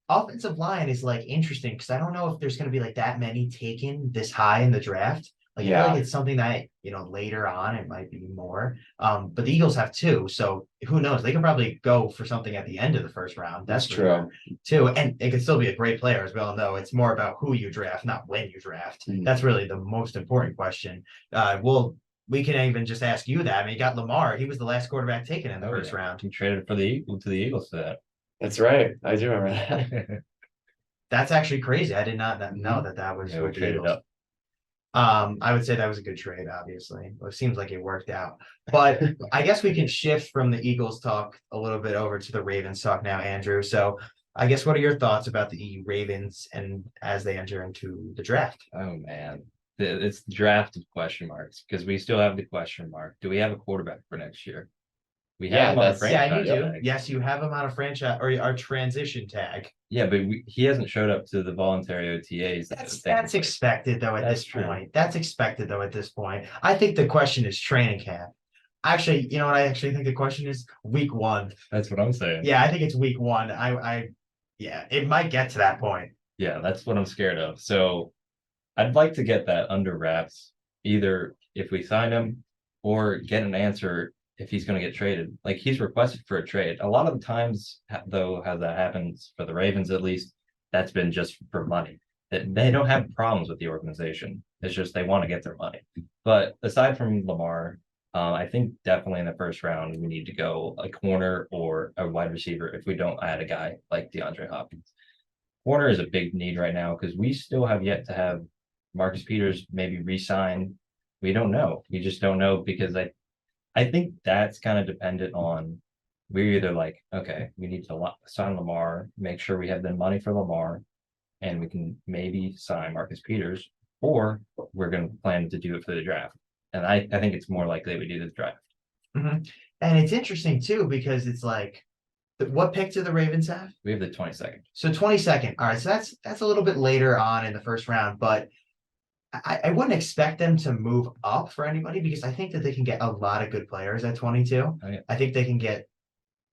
Offensive line is like interesting because I don't know if there's going to be like that many taken this high in the draft. Like I feel Yeah. like it's something that later on it might be more. But the Eagles have two, so who knows? They could probably go for something at the end of the first round. That's for true. sure, too, and it could still be a great player as well. No, it's more about who you draft, not when you draft. Mhm. That's really the most important question. We can even just ask you that. I mean, you got Lamar. He was the last quarterback taken in the first round. He traded for the Eagles for That's right. I do remember that. that. That's actually crazy. I did not know that was Yeah, we with the traded Eagles. up. I would say that was a good trade, obviously. Well, it seems like it worked out. But I guess we can shift from the Eagles talk a little bit over to the Ravens talk now, Andrew. So I guess what are your thoughts about the Ravens and as they enter into the draft? Oh man, it's the draft of question marks because we still have the question mark. Do we have a quarterback for next year? We Yeah, have him on a that's- Yeah, you franchise do. tag. Yes, you have him on a franchise or our transition tag. Yeah, but he hasn't showed up to the voluntary OTAs. That's expected though at That's this true. point. That's expected though at this point. I think the question is training camp. Actually, you know what I actually think the question is? Week 1. That's what I'm saying. Yeah, I think it's week 1. Yeah, it might get to that point. Yeah, that's what I'm scared of. So I'd like to get that under wraps, either if we sign him or get an answer if he's going to get traded. Like he's requested for a trade. A lot of the times, though, how that happens for the Ravens, at least, that's been just for money. That they don't have problems with the organization. It's just they want to get their money. But aside from Lamar, I think definitely in the first round we need to go a corner or a wide receiver if we don't add a guy like DeAndre Hopkins. Corner is a big need right now because we still have yet to have Marcus Peters maybe re-sign. We don't know. We just don't know because I think that's kind of dependent on we're either like, okay, we need to sign Lamar, make sure we have the money for Lamar, and we can maybe sign Marcus Peters, or we're going to plan to do it for the draft. And I think it's more likely we do the draft. And it's interesting too, because it's like, what pick do the Ravens have? We have the 22nd. So 22nd. All right, so that's a little bit later on in the first round, but I wouldn't expect them to move up for anybody because I think that they can get a lot of good players at 22. Oh, yeah. I think they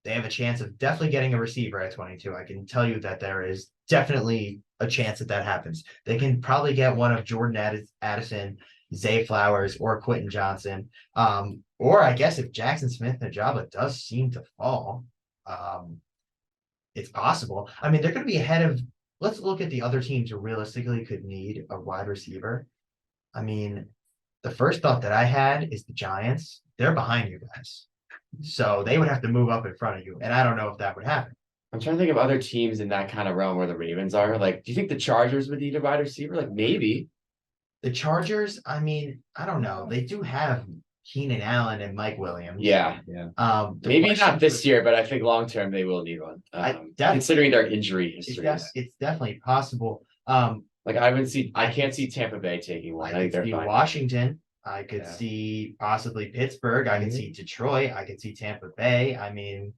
have a chance of definitely getting a receiver at 22. I can tell you that there is definitely a chance that happens. They can probably get one of Jordan Addison, Zay Flowers, or Quentin Johnson. Or I guess if Jackson Smith-Njigba does seem to fall, it's possible. I mean, they're going to be ahead of. Let's look at the other teams who realistically could need a wide receiver. I mean, the first thought that I had is the Giants. They're behind you guys. So they would have to move up in front of you. And I don't know if that would happen. I'm trying to think of other teams in that kind of realm where the Ravens are. Like, do you think the Chargers would need a wide receiver? Like, maybe. The Chargers, I mean, I don't know. They do have Keenan Allen and Mike Williams. Yeah. The Maybe question not this for- year, but I think long term they will need one. definitely- Considering their injury It's, histories. it's definitely possible. Like I can't see Tampa Bay taking one. I I think could they're see fine. Washington. I could Yeah. see possibly Pittsburgh. I could Mhm. see Detroit. I could see Tampa Bay. I mean,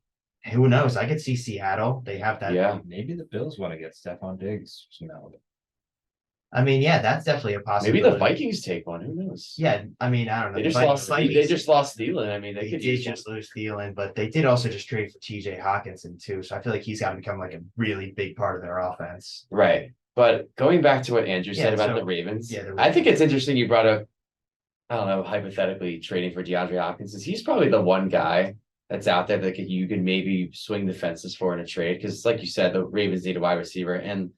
who knows? I could see Seattle. They have that. Yeah. Maybe the Bills want to get Stephon Diggs. I mean, yeah, that's definitely a Maybe possibility. the Vikings take one. Who knows? Yeah, I mean, I don't know. They The just Vikings- lost. They just lost Thielen. I mean, They they could did use just lose Thielen, but they did also just trade for TJ Hawkinson too. So I feel like he's got to become like a really big part of their offense. right. But going back to what Andrew said Yeah, about so- the Ravens, yeah, the I think Ravens. it's interesting you brought up. I don't know, hypothetically trading for DeAndre Hopkins, is he's probably the one guy that's out there that you could maybe swing the fences for in a trade. Because, like you said, the Ravens need a wide receiver, and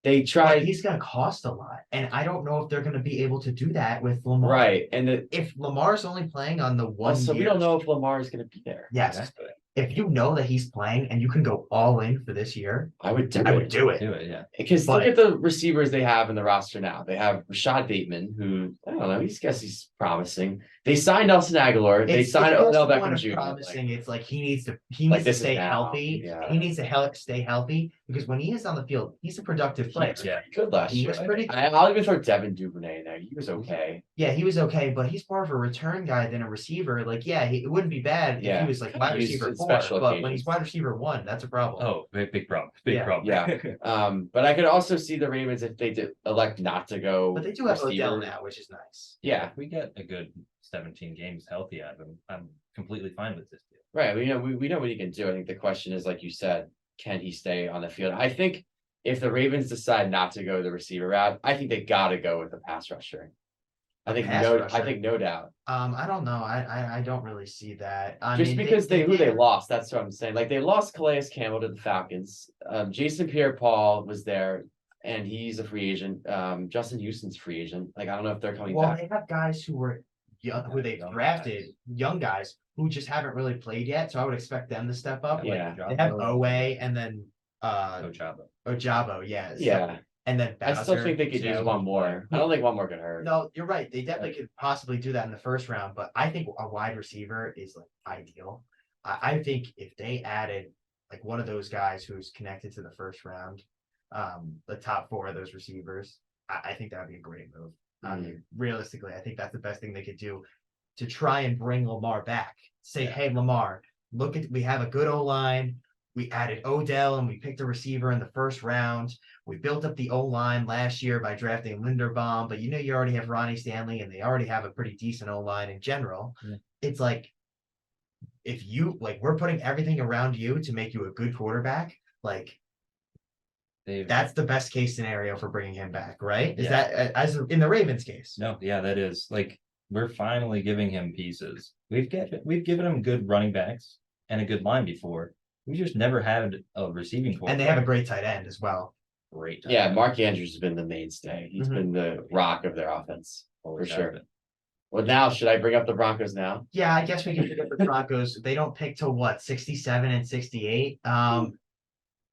they But tried he's going to cost a lot, and I don't know if they're going to be able to do that with Lamar. right. And If Lamar's only playing on the one also, we year- don't know if Lamar is going to be there. Yes, Exactly. if you know that he's playing and you can go all in for this year, I would do I it. would do it. Do it, yeah. Because But- look at the receivers they have in the roster now. They have Rashad Bateman, who I don't know, he's promising. They signed Nelson Aguilar. They signed it's Odell also Beckham one of Jr. promising. It's like he needs to Like, this is stay now, healthy. yeah. He needs to stay healthy because when he is on the field, he's a productive player. Yeah. Good last He year. was pretty- I'll even throw Devin Duvernay in there. He was okay. Yeah, he was okay, but he's more of a return guy than a receiver. Like, yeah, it wouldn't be bad if Yeah. he was like wide He's receiver in 4, special but when occasions. he's wide receiver 1, that's a problem. Oh, big problem. Big Yeah. problem. Yeah. But I could also see the Ravens if they did elect not to go. But they do have receiver. Odell now, which is nice. Yeah, If we get a good 17 games healthy out of him, I'm completely fine with this deal. right. We know what he can do. I think the question is, like you said, can he stay on the field? I think if the Ravens decide not to go the receiver route, I think they got to go with the pass rusher. I think pass no, rusher? I think no doubt. I don't know. I don't really see that. I Just mean, because they did- lost, that's what I'm saying. Like they lost Calais Campbell to the Falcons. Jason Pierre-Paul was there, and he's a free agent. Justin Houston's a free agent. Like I don't know if they're coming Well, back. they have guys who were young, who they've Young drafted, guys. young guys who just haven't really played yet. So I would expect them to step up. Yeah. Like, they have Owe and then Ojabo. Ojabo, yeah. So- Yeah, and then I still Bowser, think they could use Joe. one more. I don't think one more could hurt. No, you're right. They definitely could possibly do that in the first round, but I think a wide receiver is like ideal. I think if they added like one of those guys who's connected to the first round, the top 4 of those receivers, I think that would be a great move. I mean, realistically, I think that's the best thing they could do to try and bring Lamar back. Say, hey, Lamar, we have a good O-line. We added Odell and we picked a receiver in the first round. We built up the O-line last year by drafting Linderbaum, but you already have Ronnie Stanley and they already have a pretty decent O-line in general. Yeah. It's like, if you like, we're putting everything around you to make you a good quarterback, like They've that's the best case scenario for bringing him back, right? Is Yeah. that as in the Ravens case? No, yeah, that is like we're finally giving him pieces. We've given him good running backs and a good line before. We just never had a receiving core. And they have a great tight end as well. great. Yeah, Mark Andrews has been the mainstay. He's Mhm. been the rock of their offense. Always for have sure. been. Well, now should I bring up the Broncos now? Yeah, I guess we can pick up the Broncos. They don't pick till what, 67 and 68?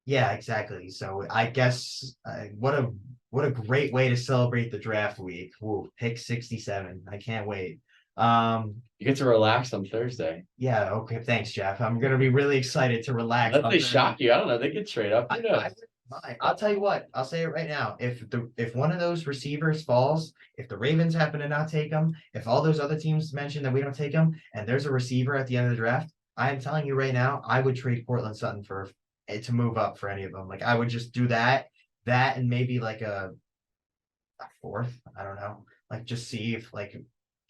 Yeah, exactly. So I guess what a great way to celebrate the draft week. Ooh, pick 67. I can't wait. You get to relax on Thursday. Yeah, okay, thanks, Jeff. I'm gonna be really excited to relax. Unless on they Thursday. shock you. I don't know. They could trade up. Who knows? wouldn't mind. I'll tell you what, I'll say it right now. If one of those receivers falls, if the Ravens happen to not take them, if all those other teams mention that we don't take them, and there's a receiver at the end of the draft, I am telling you right now, I would trade Cortland Sutton for to move up for any of them. Like I would just do that, and maybe like a fourth. I don't know. Like just see if like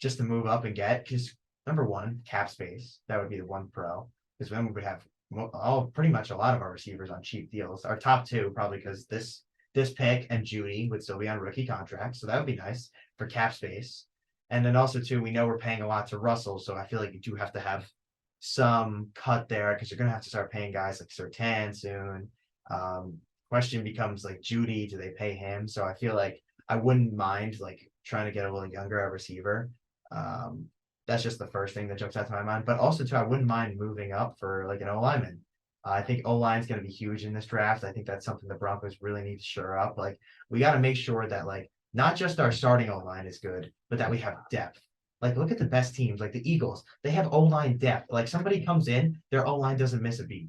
just to move up and get because number one, cap space. That would be the one pro. Because then we would have all pretty much a lot of our receivers on cheap deals. Our top two probably because this pick and Judy would still be on rookie contracts, so that would be nice for cap space. And then also too, we know we're paying a lot to Russell, so I feel like you do have to have some cut there because you're gonna have to start paying guys like Sertan soon. Question becomes like Judy, do they pay him? So I feel like I wouldn't mind like trying to get a little younger at receiver. That's just the first thing that jumps out to my mind. But also too, I wouldn't mind moving up for like an O lineman. I think O line is going to be huge in this draft. I think that's something the Broncos really need to shore up. Like we got to make sure that like not just our starting O line is good, but that we have depth. Like look at the best teams, like the Eagles. They have O line depth. Like somebody comes in, their O line doesn't miss a beat.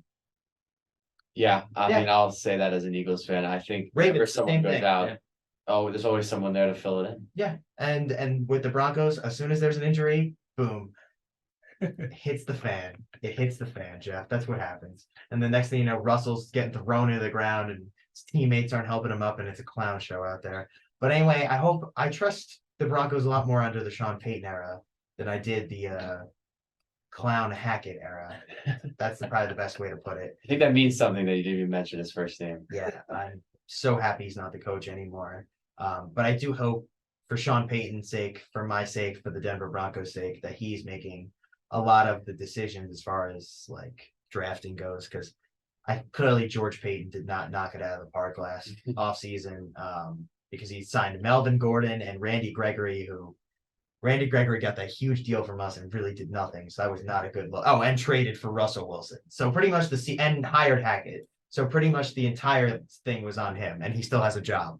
Yeah, I Yeah. mean, I'll say that as an Eagles fan. I think Ravens, whenever someone same goes thing, out, yeah. oh, there's always someone there to fill it in. Yeah, and with the Broncos, as soon as there's an injury, boom, it hits the fan. It hits the fan, Jeff. That's what happens. And the next thing you know, Russell's getting thrown into the ground, and his teammates aren't helping him up, and it's a clown show out there. But anyway, I trust the Broncos a lot more under the Sean Payton era than I did the clown Hackett era. That's probably the best way to put it. I think that means something that you didn't even mention his first name. Yeah, I'm so happy he's not the coach anymore. But I do hope for Sean Payton's sake, for my sake, for the Denver Broncos' sake, that he's making a lot of the decisions as far as like drafting goes. Because I clearly George Payton did not knock it out of the park last offseason because he signed Melvin Gordon and Randy Gregory, who Randy Gregory got that huge deal from us and really did nothing. So that was not a good look. Oh, and traded for Russell Wilson. So pretty much and hired Hackett. So pretty much the entire thing was on him, and he still has a job.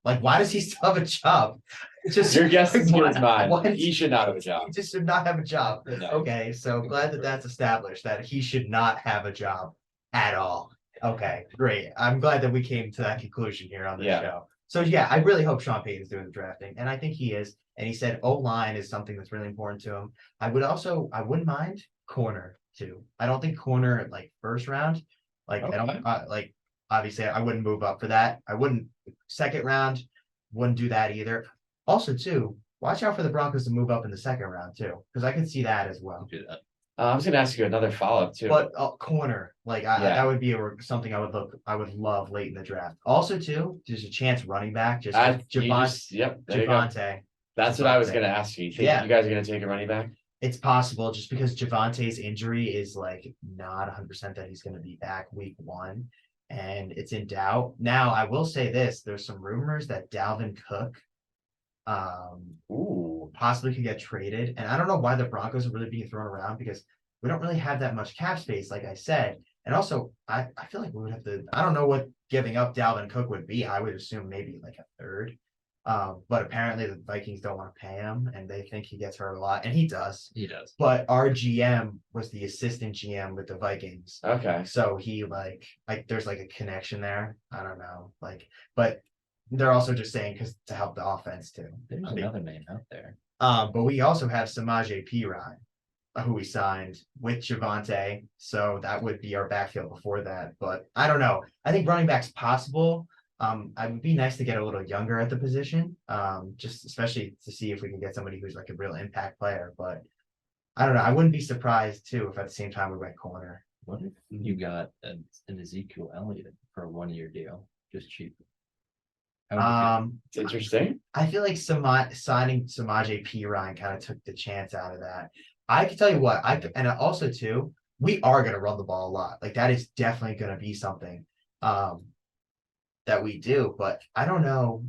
Like, why does he still have a job? It's just Your guess is good as why- mine. He should not have a job. He just should not have a job. No. Okay, so glad that that's established that he should not have a job at all. Okay, great. I'm glad that we came to that conclusion here on this Yeah. show. So yeah, I really hope Sean Payton's doing the drafting, and I think he is. And he said O line is something that's really important to him. I wouldn't mind corner too. I don't think corner like first round. Like I don't Okay. like obviously I wouldn't move up for that. I wouldn't second round, wouldn't do that either. Also too, watch out for the Broncos to move up in the second round too, because I can see that as well. Do that. I was going to ask you another follow up too. But corner, like Yeah. that would be something I would love late in the draft. Also too, there's a chance running back just Yep. There you go. Javante. That's what I was Javante. going to ask you. You think Yeah. you guys are going to take a running back? It's possible just because Javante's injury is like not 100% that he's going to be back week 1 and it's in doubt. Now, I will say this, there's some rumors that Dalvin Cook Ooh. possibly could get traded. And I don't know why the Broncos are really being thrown around because we don't really have that much cap space, like I said. And also, I feel like we would have to, I don't know what giving up Dalvin Cook would be. I would assume maybe like a third. But apparently the Vikings don't want to pay him and they think he gets hurt a lot. And he does. He does. But our GM was the assistant GM with the Vikings. Okay. So he like there's like a connection there. I don't know. Like, but they're also just saying because to help the offense too. There's I mean, another name out there. but we also have Samaje Perine, who we signed with Javante. So that would be our backfield before that. But I don't know. I think running back's possible. I would be nice to get a little younger at the position. Just especially to see if we can get somebody who's like a real impact player. But I don't know. I wouldn't be surprised too if at the same time we went corner. What if you got an Ezekiel Elliott for a 1 year deal, just cheap? How would you feel? It's interesting. I feel like signing Samaje Perine kind of took the chance out of that. I can tell you what, and also too, we are gonna run the ball a lot. Like that is definitely gonna be something that we do, but I don't know.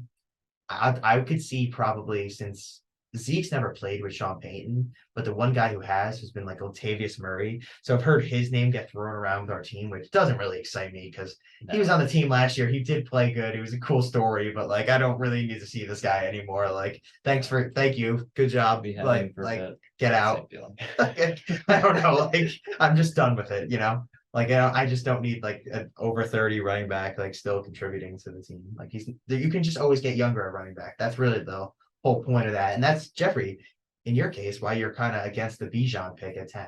I could see probably since Zeke's never played with Sean Payton, but the one guy who has been like Latavius Murray. So I've heard his name get thrown around with our team, which doesn't really excite me because he was on the team last year. He did play good. It was a cool story, but like I don't really need to see this guy anymore. Like, thank you, good job. We have him Like, for like that get same out. feeling. I don't know. Like, I'm just done with it. Like I just don't need like an over 30 running back like still contributing to the team. Like you can just always get younger at running back. That's really the whole point of that. And that's Jeffrey, in your case, why you're kind of against the Bijan pick at 10.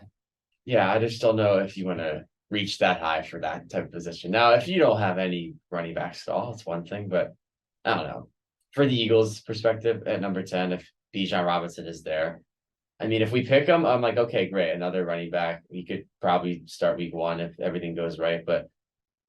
Yeah, I just don't know if you want to reach that high for that type of position. Now, if you don't have any running backs at all, it's one thing, but I don't know. For the Eagles' perspective, at number 10, if Bijan Robinson is there, I mean, if we pick him, I'm like, okay, great, another running back. We could probably start week 1 if everything goes right, but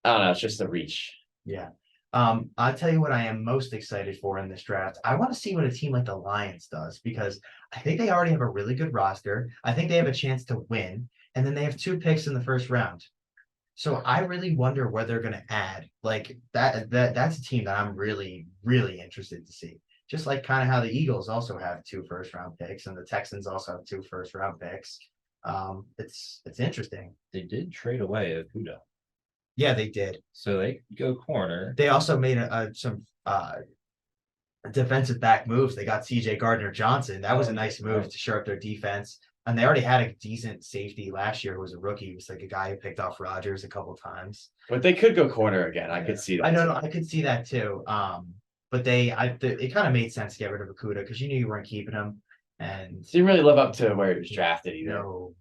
I don't know, it's just a reach. Yeah. I'll tell you what I am most excited for in this draft. I want to see what a team like the Lions does because I think they already have a really good roster. I think they have a chance to win, and then they have 2 picks in the first round. So I really wonder what they're going to add. Like that's a team that I'm really, really interested to see. Just like kind of how the Eagles also have 2 first-round picks and the Texans also have 2 first-round picks. It's interesting. They did trade away Okuda, Yeah, they did. so they go corner. They also made some defensive back moves. They got CJ Gardner Johnson. That was a nice move to shore up their defense. And they already had a decent safety last year who was a rookie. He was like a guy who picked off Rodgers a couple times. But they could go corner again. I could see that. I know, I could see that too. But it kind of made sense to get rid of Okuda because you knew you weren't keeping him. And Didn't really live up to where he was drafted either. no,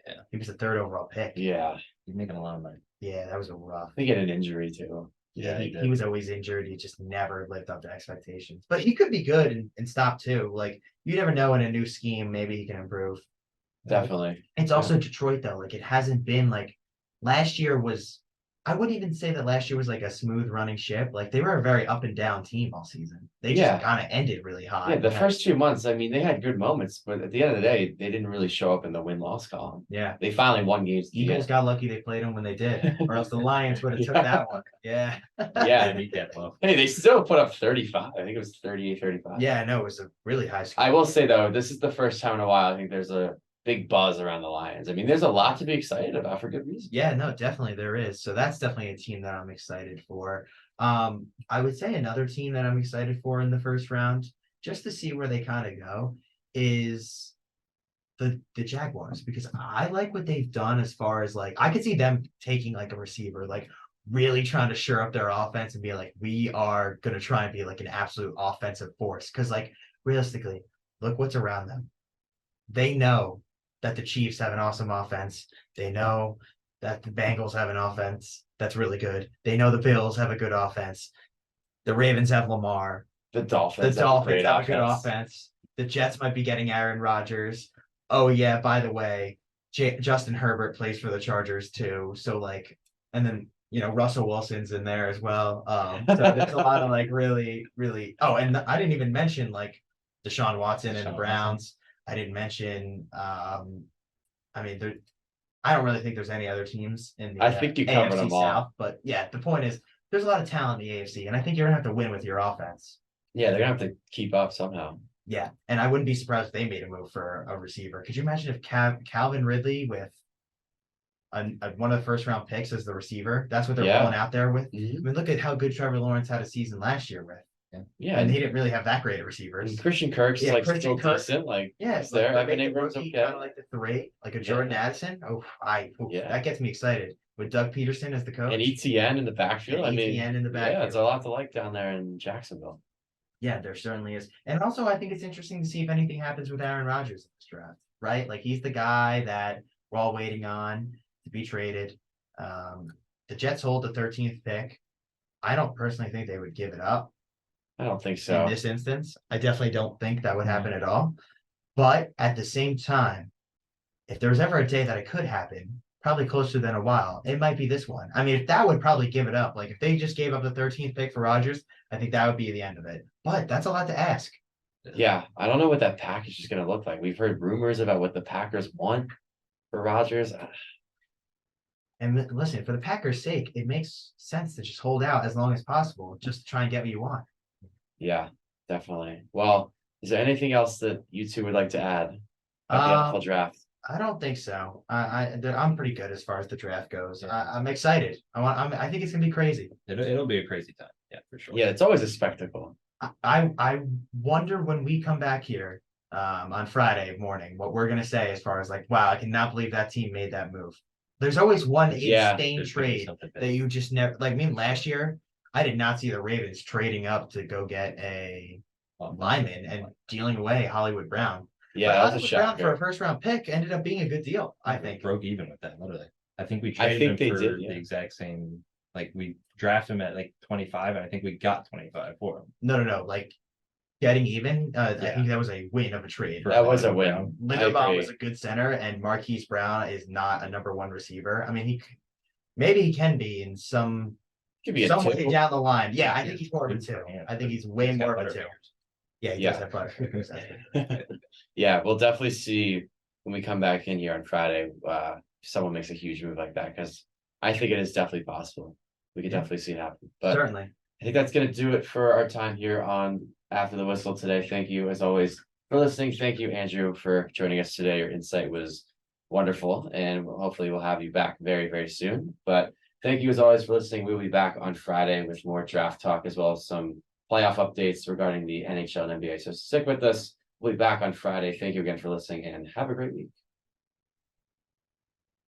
Yeah. he was the 3rd overall pick. Yeah, He's making a lot of money. Yeah, that was a rough. they get an injury too. Yeah, he he was always injured. He just never lived up to expectations. But he could be good and stop too. Like you never know in a new scheme, maybe he can improve. Definitely. It's also Detroit though. Like it hasn't been like last year was. I wouldn't even say that last year was like a smooth running ship. Like they were a very up and down team all season. They just Yeah. kind of ended really high. Yeah, the first 2 months, I mean, they had good moments, but at the end of the day, they didn't really show up in the win-loss column. Yeah. They finally won games. at the Eagles end. got lucky they played them when they did, or else the Lions would have took that one. Yeah. Yeah. He get low. Hey, they still put up 35. I think it was 38-35. Yeah, no, it was a really high score. I will say though, this is the first time in a while I think there's a big buzz around the Lions. I mean, there's a lot to be excited about for good reason. Yeah, no, definitely there is. So that's definitely a team that I'm excited for. I would say another team that I'm excited for in the first round, just to see where they kind of go, is the Jaguars because I like what they've done as far as like I could see them taking like a receiver, like really trying to shore up their offense and be like, we are gonna try and be like an absolute offensive force. Cause like realistically, look what's around them. They know that the Chiefs have an awesome offense. They know that the Bengals have an offense that's really good. They know the Bills have a good offense. The Ravens have Lamar. The The Dolphins. Dolphins have a good offense. The Jets might be getting Aaron Rodgers. Oh yeah, by the way, Justin Herbert plays for the Chargers too. So like, and then Russell Wilson's in there as well. So there's a lot of like really, really. Oh, and I didn't even mention like Deshaun Watson and the Deshaun Browns. I didn't mention. I mean, I don't really think there's any other teams in the I think you covered AFC them all. South, but yeah, the point is there's a lot of talent in the AFC, and I think you're gonna have to win with your offense. Yeah, they're gonna have to keep up somehow. Yeah, and I wouldn't be surprised if they made a move for a receiver. Could you imagine if Calvin Ridley with one of the first round picks as the receiver? That's what they're Yeah. rolling out there with. Mhm. I mean, look at how good Trevor Lawrence had a season last year with, Yeah, and and, he didn't really have that great of receivers. Christian Kirk's Yeah, like Christian still Kirk. decent. Like Yeah, he's there. Evan Abrams, kind okay. of like the 3, like a Jordan Addison. Oh, Yeah. that gets me excited with Doug Peterson as the coach. And ETN in the backfield. And I mean, ETN in the yeah, it's a backfield. lot to like down there in Jacksonville. Yeah, there certainly is. And also, I think it's interesting to see if anything happens with Aaron Rodgers in this draft, right? Like, he's the guy that we're all waiting on to be traded. The Jets hold the 13th pick. I don't personally think they would give it up I don't think in so. this instance. I definitely don't think that would happen at all. But at the same time, if there was ever a day that it could happen, probably closer than a while, it might be this one. I mean, if that would probably give it up. Like if they just gave up the 13th pick for Rodgers, I think that would be the end of it. But that's a lot to ask. Yeah, I don't know what that package is gonna look like. We've heard rumors about what the Packers want for Rodgers. And listen, for the Packers' sake, it makes sense to just hold out as long as possible, just to try and get what you want. Yeah, definitely. Well, is there anything else that you two would like to add about the Uh, NFL draft? I don't think so. I'm pretty good as far as the draft goes. I'm excited. I think it's gonna be crazy. It'll be a crazy time. Yeah, for sure. Yeah, it's always a spectacle. I wonder when we come back here on Friday morning what we're gonna say as far as like, wow, I cannot believe that team made that move. There's always one Yeah, insane There's gonna be trade something big. that you just never like. Me last year, I did not see the Ravens trading up to go get a lineman and dealing away Hollywood Brown. Yeah, But that was a Hollywood Brown for a shocker. first round pick ended up being a good deal, I We think. broke even with that, literally. I think we I traded think him they for did, yeah. the exact same, like we drafted him at like 25, and I think we got 25 for him. No. Like getting even, I Yeah. think that was a win of a trade. That was a Brown. win. I Linderbaum agree. was a good center, and Marquise Brown is not a number one receiver. I mean, maybe he can be in some Could be a some way two. down the line. Yeah, I He think has he's more of a good two. hands, I think but he's way he's got more of a better two. fingers. Yeah, he Yeah. does have butterfingers. Yeah, we'll definitely see when we come back in here on Friday, someone makes a huge move like that, because I think it is definitely possible. We could Yeah. definitely see it happen. But Certainly. I think that's gonna do it for our time here on After the Whistle today. Thank you, as always, for listening. Thank you, Andrew, for joining us today. Your insight was wonderful, and hopefully we'll have you back very, very soon. But thank you, as always, for listening. We'll be back on Friday with more draft talk, as well as some playoff updates regarding the NHL and NBA. So stick with us. We'll be back on Friday. Thank you again for listening, and have a great week.